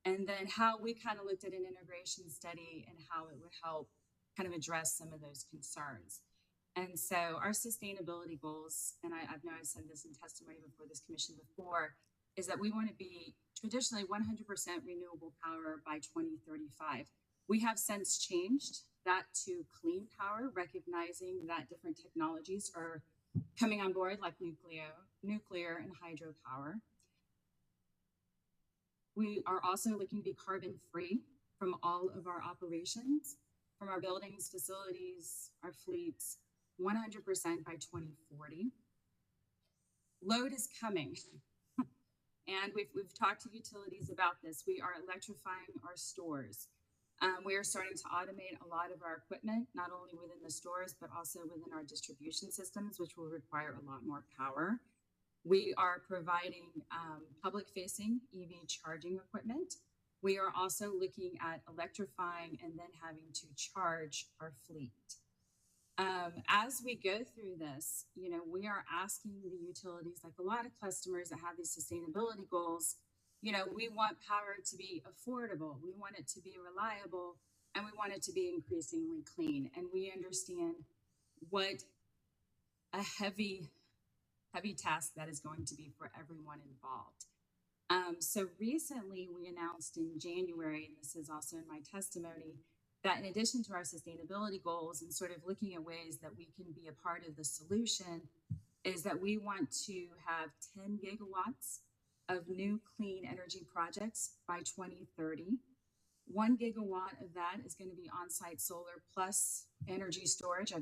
and then how we kind of looked at an integration study and how it would help kind of address some of those concerns. And so our sustainability goals, and I know I've said this in testimony before this commission before, is that we want to be traditionally 100% renewable power by 2035. We have since changed that to clean power, recognizing that different technologies are coming on board like nuclear and hydropower. We are also looking to be carbon free from all of our operations, from our buildings, facilities, our fleets, 100% by 2040. Load is coming. And we've talked to utilities about this. We are electrifying our stores. We are starting to automate a lot of our equipment, not only within the stores, but also within our distribution systems, which will require a lot more power. We are providing public-facing EV charging equipment. We are also looking at electrifying and then having to charge our fleet. As we go through this, we are asking the utilities, like a lot of customers that have these sustainability goals, we want power to be affordable, we want it to be reliable, and we want it to be increasingly clean. And we understand what a heavy task that is going to be for everyone involved. So recently we announced in January, and this is also in my testimony, that in addition to our sustainability goals and sort of looking at ways that we can be a part of the solution, is that we want to have 10 gigawatts of new clean energy projects by 2030. 1 gigawatt of that is going to be on-site solar plus energy storage. I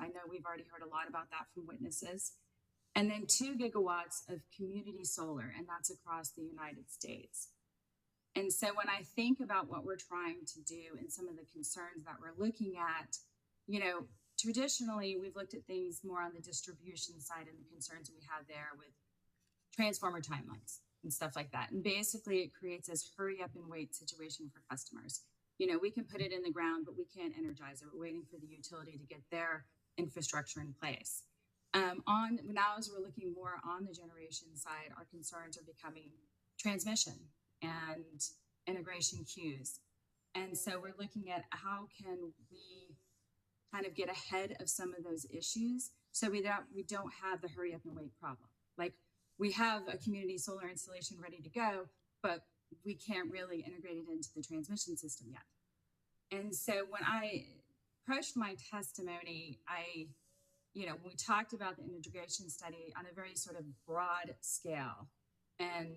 know we've already heard a lot about that from witnesses. And then 2 gigawatts of community solar, and that's across the United States. And so when I think about what we're trying to do and some of the concerns that we're looking at, traditionally, we've looked at things more on the distribution side and the concerns we have there with transformer timelines and stuff like that. And basically, it creates this hurry up and wait situation for customers. We can put it in the ground, but we can't energize it. We're waiting for the utility to get their infrastructure in place. Now, as we're looking more on the generation side, our concerns are becoming transmission and integration queues. And so we're looking at how can we kind of get ahead of some of those issues so we don't have the hurry up and wait problem. Like, we have a community solar installation ready to go, but we can't really integrate it into the transmission system yet. And so when I approached my testimony, we talked about the integration study on a very sort of broad scale and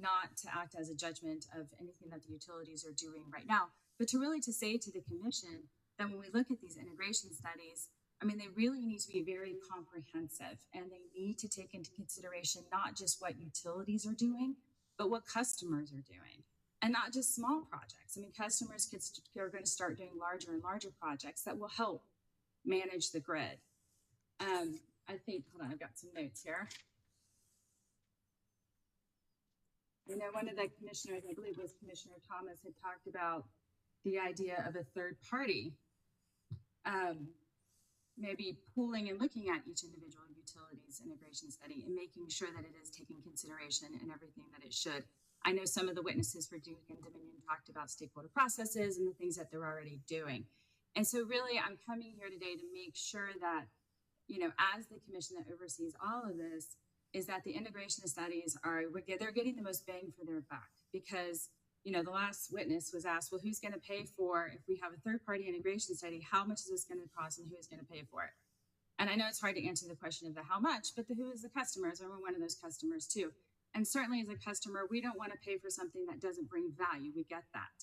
not to act as a judgment of anything that the utilities are doing right now, but to say to the commission that when we look at these integration studies, they really need to be very comprehensive, and they need to take into consideration not just what utilities are doing, but what customers are doing, and not just small projects. Customers are going to start doing larger and larger projects that will help manage the grid. Hold on, I've got some notes here. One of the commissioners, I believe it was Commissioner Thomas, had talked about the idea of a third party, maybe pooling and looking at each individual utilities integration study and making sure that it is taking consideration in everything that it should. I know some of the witnesses for Duke and Dominion talked about stakeholder processes and the things that they're already doing. And so really, I'm coming here today to make sure that, as the commission that oversees all of this, is that the integration studies they're getting the most bang for their buck. Because, the last witness was asked, well, who's going to pay for, if we have a third-party integration study, how much is this going to cost and who is going to pay for it? And I know it's hard to answer the question of the how much, but the who is the customers, and we're one of those customers too. And certainly as a customer, we don't want to pay for something that doesn't bring value. We get that.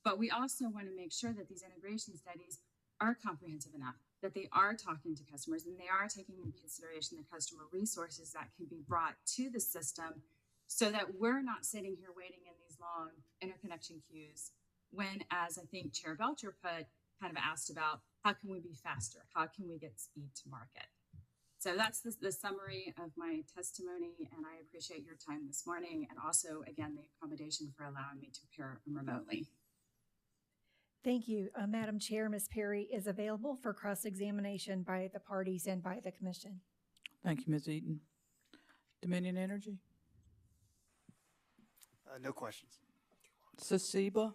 But we also want to make sure that these integration studies are comprehensive enough, that they are talking to customers and they are taking into consideration the customer resources that can be brought to the system, so that we're not sitting here waiting in these long interconnection queues when, as I think Chair Belcher kind of asked about, how can we be faster? How can we get speed to market? So that's the summary of my testimony, and I appreciate your time this morning, and also, again, the accommodation for allowing me to appear remotely. Thank you. Madam Chair, Ms. Perry is available for cross-examination by the parties and by the commission. Thank you, Ms. Eaton. Dominion Energy? No questions. SECEBA?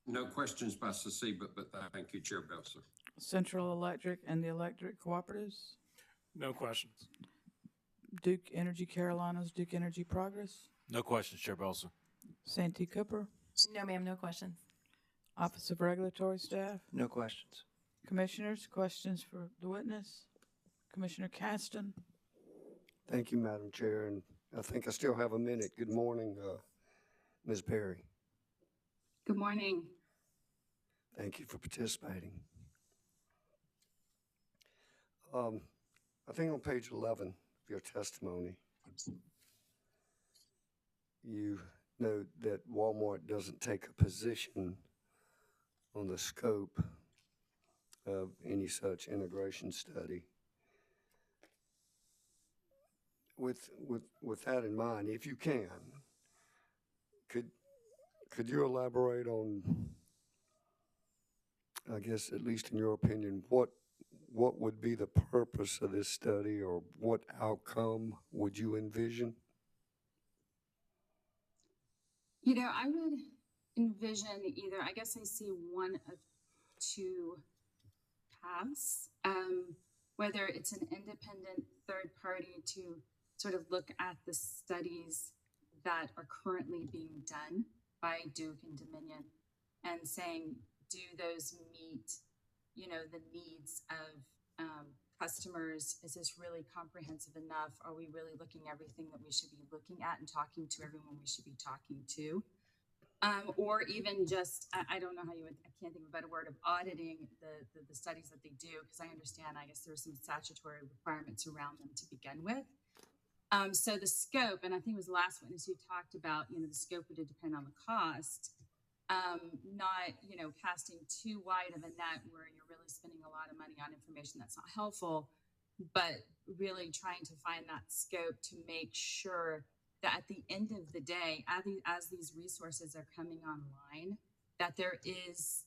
No questions by SECEBA, but thank you, Chair Belser. Central Electric and the Electric Cooperatives? No questions. Duke Energy Carolinas, Duke Energy Progress? No questions, Chair Belser. Santee Cooper? No, ma'am, no questions. Office of Regulatory Staff? No questions. Commissioners, questions for the witness? Commissioner Caston? Thank you, Madam Chair, and I think I still have a minute. Good morning, Ms. Perry. Good morning. Thank you for participating. I think on page 11 of your testimony, you note that Walmart doesn't take a position on the scope of any such integration study. With that in mind, if you can, could you elaborate on, I guess, at least in your opinion, what would be the purpose of this study, or what outcome would you envision? I would envision either, I guess I see one of two paths, whether it's an independent third party to sort of look at the studies that are currently being done by Duke and Dominion and saying, do those meet, the needs of customers? Is this really comprehensive enough? Are we really looking at everything that we should be looking at and talking to everyone we should be talking to? Or even just, I don't know how I can't think of a better word, of auditing the studies that they do, because I understand, I guess there's some statutory requirements around them to begin with. So the scope, and I think it was the last witness who talked about, the scope would depend on the cost. not, casting too wide of a net where you're really spending a lot of money on information that's not helpful, but really trying to find that scope to make sure that at the end of the day, as these resources are coming online, that there is,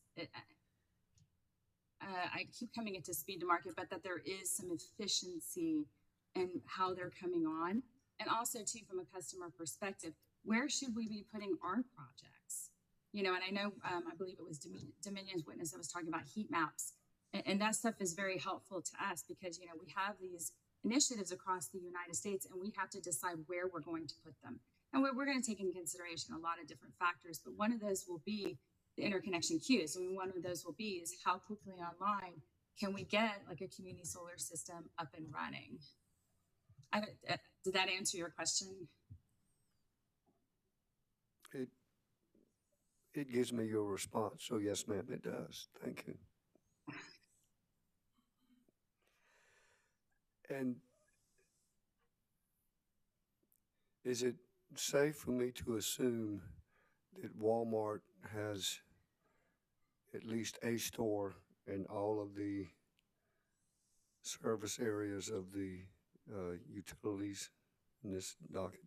I keep coming into speed to market, but that there is some efficiency in how they're coming on. And also too, from a customer perspective, where should we be putting our projects? And I know, I believe it was Dominion's witness that was talking about heat maps. And that stuff is very helpful to us because, we have these initiatives across the United States and we have to decide where we're going to put them. And we're going to take into consideration a lot of different factors, but one of those will be the interconnection queues. One of those will be is how quickly online can we get like a community solar system up and running? Did that answer your question? It gives me your response. So yes, ma'am, it does. Thank you. And is it safe for me to assume that Walmart has at least a store in all of the service areas of the utilities in this docket?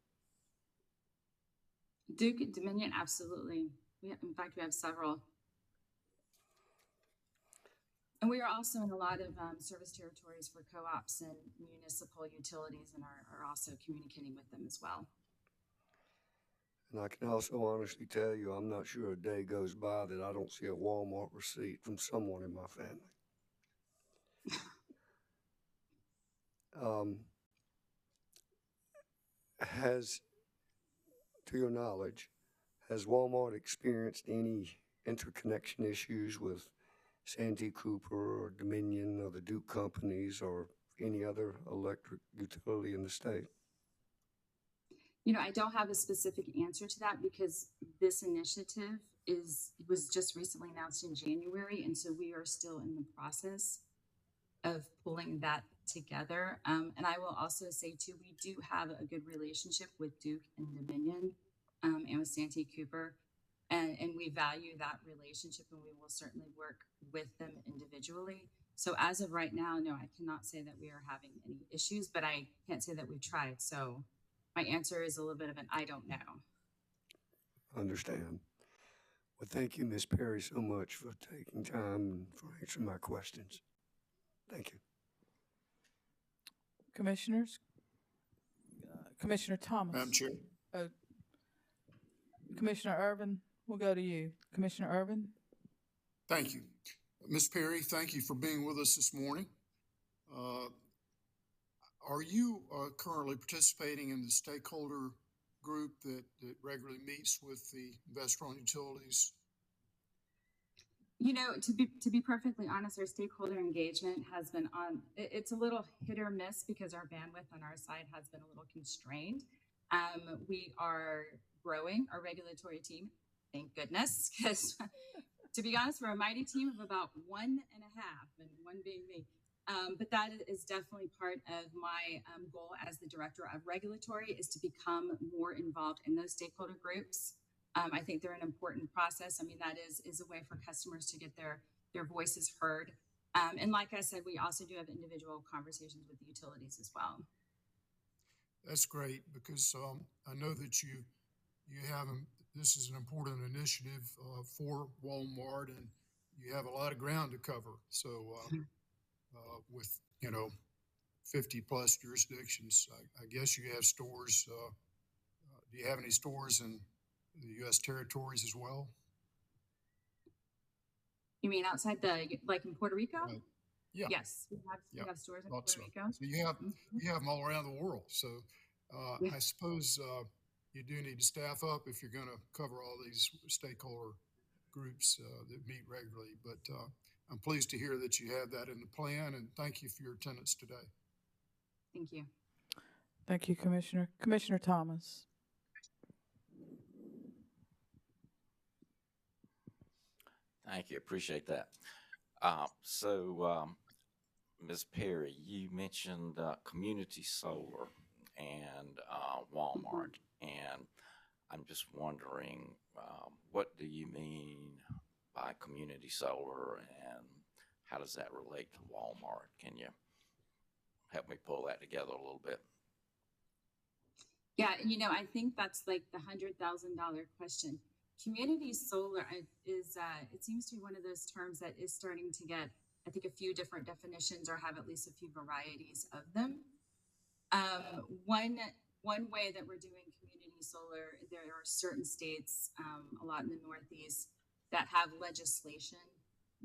Duke Dominion, absolutely. In fact, we have several. And we are also in a lot of service territories for co-ops and municipal utilities and are also communicating with them as well. And I can also honestly tell you, I'm not sure a day goes by that I don't see a Walmart receipt from someone in my family. To your knowledge, has Walmart experienced any interconnection issues with Santee Cooper or Dominion or the Duke companies or any other electric utility in the state? I don't have a specific answer to that because this initiative was just recently announced in January, and so we are still in the process of pulling that together. And I will also say too, we do have a good relationship with Duke and Dominion and with Santee Cooper, and we value that relationship, and we will certainly work with them individually. So as of right now, no, I cannot say that we are having any issues, but I can't say that we've tried. So my answer is a little bit of an I don't know. Understand. Well, thank you, Ms. Perry, so much for taking time and for answering my questions. Thank you. Commissioners? Commissioner Thomas. Madam Chair. Commissioner Irvin, we'll go to you. Commissioner Irvin? Thank you. Ms. Perry, thank you for being with us this morning. Are you currently participating in the stakeholder group that regularly meets with the investor-owned utilities? To be perfectly honest, our stakeholder engagement has been it's a little hit or miss because our bandwidth on our side has been a little constrained. We are growing our regulatory team, thank goodness, because to be honest, we're a mighty team of about 1.5, and one being me. But that is definitely part of my goal as the director of regulatory is to become more involved in those stakeholder groups. I think they're an important process. That is a way for customers to get their voices heard. And like I said, we also do have individual conversations with the utilities as well. That's great because I know that you have this is an important initiative for Walmart, and you have a lot of ground to cover. So with 50 plus jurisdictions, I guess you have stores. Do you have any stores in the U.S. territories as well? You mean outside like in Puerto Rico? Yeah. Yes, we have stores in Puerto Rico. So you have them all around the world. So I suppose you do need to staff up if you're going to cover all these stakeholder groups that meet regularly. But I'm pleased to hear that you have that in the plan, and thank you for your attendance today. Thank you. Thank you, Commissioner. Commissioner Thomas. Thank you. Appreciate that. Ms. Perry, you mentioned community solar and Walmart, and I'm just wondering, what do you mean by community solar, and how does that relate to Walmart? Can you help me pull that together a little bit? Yeah, I think that's like the $100,000 question. Community solar is, it seems to be one of those terms that is starting to get, I think, a few different definitions or have at least a few varieties of them. One way that we're doing community solar, there are certain states, a lot in the Northeast, that have legislation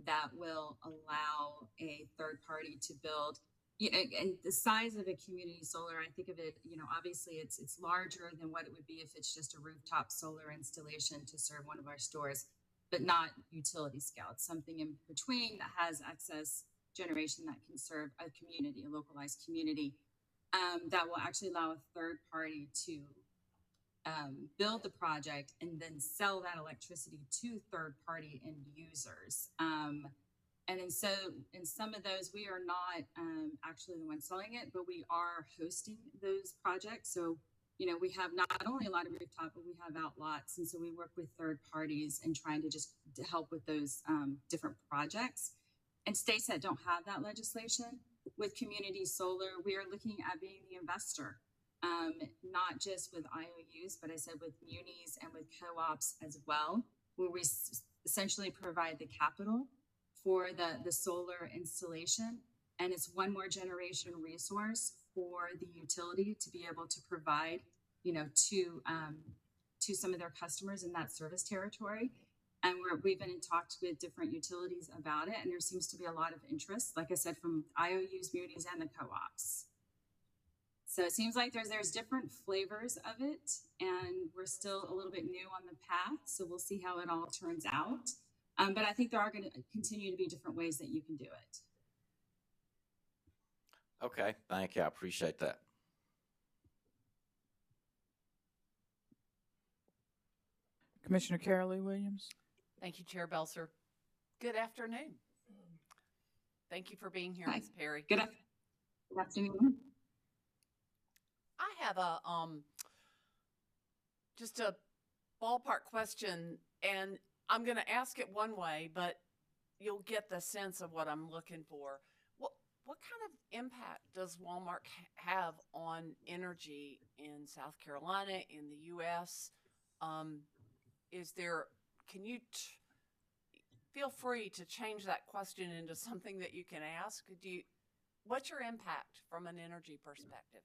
that will allow a third party to build. And the size of a community solar, I think of it, obviously it's larger than what it would be if it's just a rooftop solar installation to serve one of our stores, but not utility scale. It's something in between that has excess generation that can serve a community, a localized community, that will actually allow a third party to build the project and then sell that electricity to third party end users. And in some of those, we are not actually the ones selling it, but we are hosting those projects. So, we have not only a lot of rooftop, but we have outlots. And so we work with third parties and trying to help with those different projects. And states that don't have that legislation, with community solar, we are looking at being the investor, not just with IOUs, but I said with munis and with co-ops as well, where we essentially provide the capital for the solar installation. And it's one more generation resource for the utility to be able to provide, to some of their customers in that service territory. And we've been in talks with different utilities about it, and there seems to be a lot of interest, like I said, from IOUs, munis, and the co-ops. So it seems like there's different flavors of it, and we're still a little bit new on the path, so we'll see how it all turns out. But I think there are going to continue to be different ways that you can do it. Okay, thank you. I appreciate that. Commissioner Carol Lee Williams. Thank you, Chair Belzer. Good afternoon. Thank you for being here, Ms. Perry. Good afternoon. I have just a ballpark question, and I'm going to ask it one way, but you'll get the sense of what I'm looking for. What kind of impact does Walmart have on energy in South Carolina, in the U.S.? Can you feel free to change that question into something that you can ask? What's your impact from an energy perspective?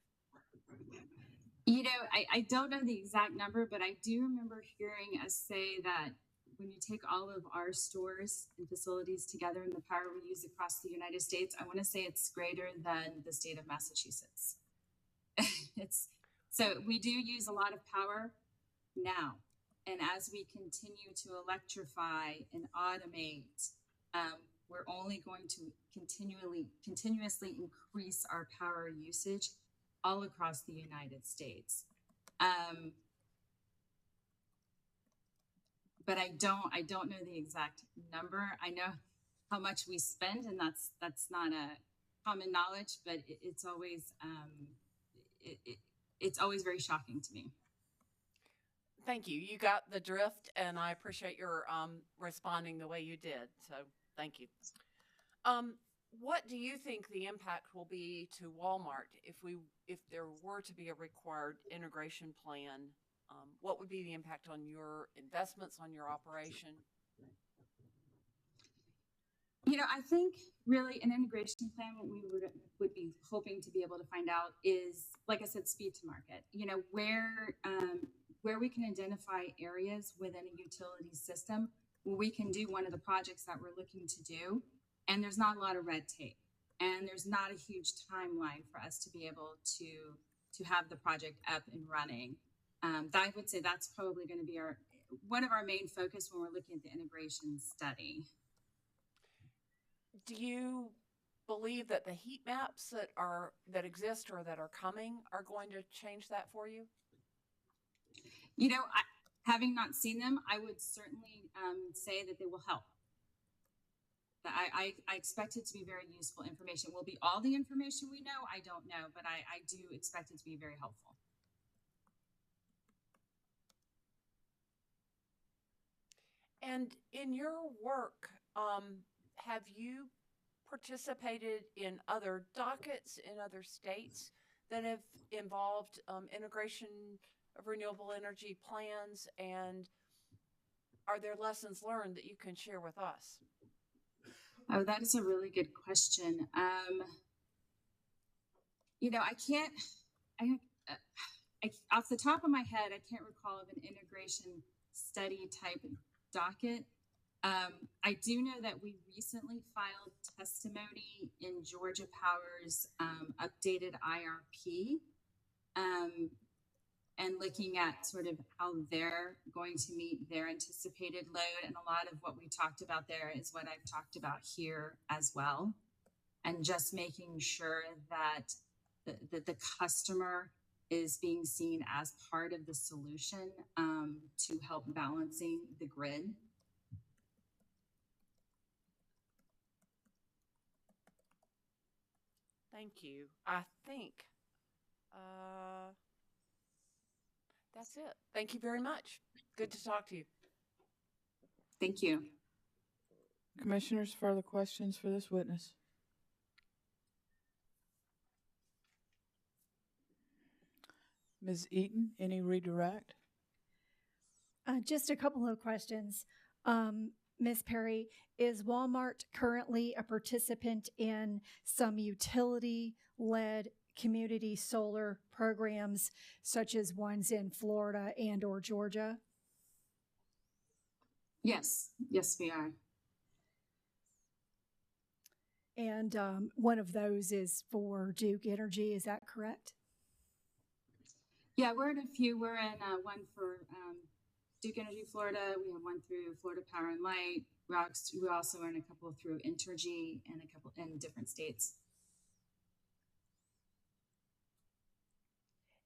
I don't know the exact number, but I do remember hearing us say that when you take all of our stores and facilities together and the power we use across the United States, I want to say it's greater than the state of Massachusetts. So we do use a lot of power now. And as we continue to electrify and automate, we're only going to continuously increase our power usage all across the United States. But I don't know the exact number. I know how much we spend, and that's not a common knowledge, but it's always very shocking to me. Thank you. You got the drift, and I appreciate your responding the way you did. So thank you. What do you think the impact will be to Walmart if there were to be a required integration plan? What would be the impact on your investments, on your operation? I think really an integration plan, what we would be hoping to be able to find out is, like I said, speed to market. Where we can identify areas within a utility system where we can do one of the projects that we're looking to do, and there's not a lot of red tape, and there's not a huge timeline for us to be able to have the project up and running. I would say that's probably going to be one of our main focus when we're looking at the integration study. Do you believe that the heat maps that exist or that are coming are going to change that for you? Having not seen them, I would certainly say that they will help. I expect it to be very useful information. Will it be all the information we know? I don't know, but I do expect it to be very helpful. And in your work, have you participated in other dockets in other states that have involved integration of renewable energy plans? And are there lessons learned that you can share with us? Oh, that is a really good question. You know, off the top of my head, I can't recall of an integration study type docket. I do know that we recently filed testimony in Georgia Power's updated IRP, and looking at sort of how they're going to meet their anticipated load. And a lot of what we talked about there is what I've talked about here as well. And just making sure that the customer is being seen as part of the solution to help balancing the grid. Thank you. I think that's it. Thank you very much. Good to talk to you. Thank you. Commissioners, further questions for this witness? Ms. Eaton, any redirect? Just a couple of questions. Ms. Perry, is Walmart currently a participant in some utility-led community solar programs, such as ones in Florida and or Georgia? Yes, yes, we are. And one of those is for Duke Energy, is that correct? Yeah, we're in a few. We're in one for Duke Energy Florida. We have one through Florida Power and Light. We also are in a couple through Entergy and a couple in different states.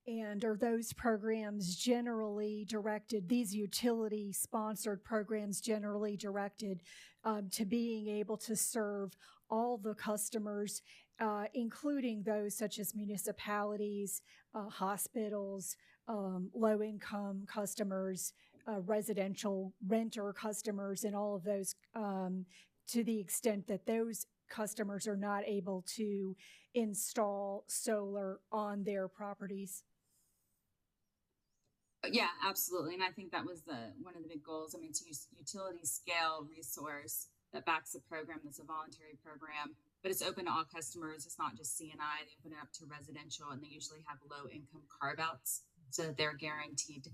And are those programs generally directed, these utility-sponsored programs generally directed to being able to serve all the customers, including those such as municipalities, hospitals, low-income customers, residential renter customers, and all of those, to the extent that those customers are not able to install solar on their properties? Yeah, absolutely. And I think that was one of the big goals. I mean, to use utility scale resource that backs a program that's a voluntary program, but it's open to all customers. It's not just C&I. They open it up to residential, and they usually have low income carve outs so that they're guaranteed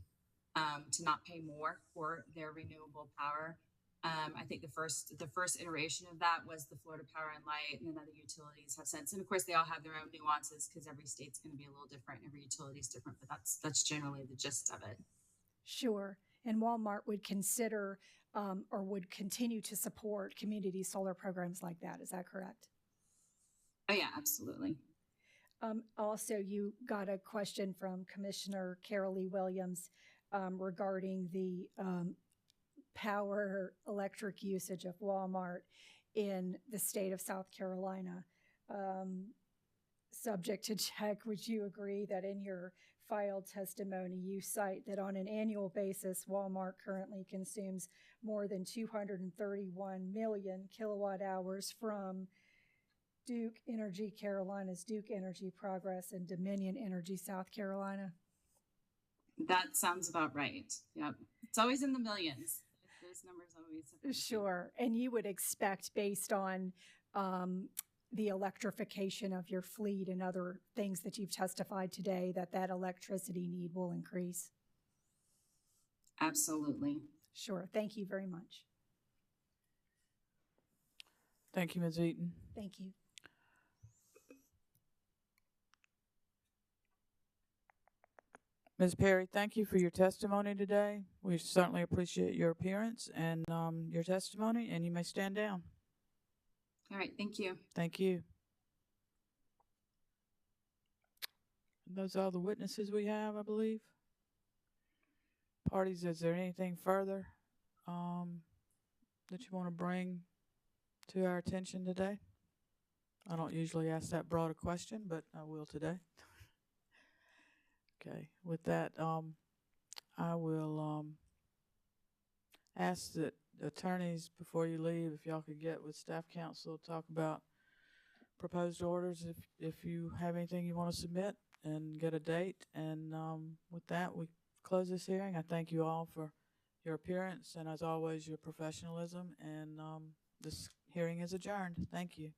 to not pay more for their renewable power. I think the first iteration of that was the Florida Power and Light, and then other utilities have since. And of course, they all have their own nuances because every state's going to be a little different. Every utility is different, but that's generally the gist of it. Sure. And Walmart would consider or would continue to support community solar programs like that. Is that correct? Oh, yeah, absolutely. Also, you got a question from Commissioner Carol Lee Williams regarding the power electric usage of Walmart in the state of South Carolina. Subject to check, would you agree that in your filed testimony you cite that on an annual basis Walmart currently consumes more than 231 million kilowatt hours from Duke Energy Carolinas, Duke Energy Progress, and Dominion Energy South Carolina? That sounds about right. Yep. It's always in the millions. Those numbers always. Sure. And you would expect, based on the electrification of your fleet and other things that you've testified today, that that electricity need will increase? Absolutely. Sure. Thank you very much. Thank you, Ms. Eaton. Thank you. Ms. Perry, thank you for your testimony today. We certainly appreciate your appearance and your testimony, and you may stand down. All right, thank you. Thank you. Those are all the witnesses we have, I believe. Parties, is there anything further that you want to bring to our attention today? I don't usually ask that broad a question, but I will today. Okay, with that, I will ask that attorneys, before you leave, if y'all could get with staff counsel, talk about proposed orders if you have anything you want to submit, and get a date. And with that, we close this hearing. I thank you all for your appearance and, as always, your professionalism. And this hearing is adjourned. Thank you.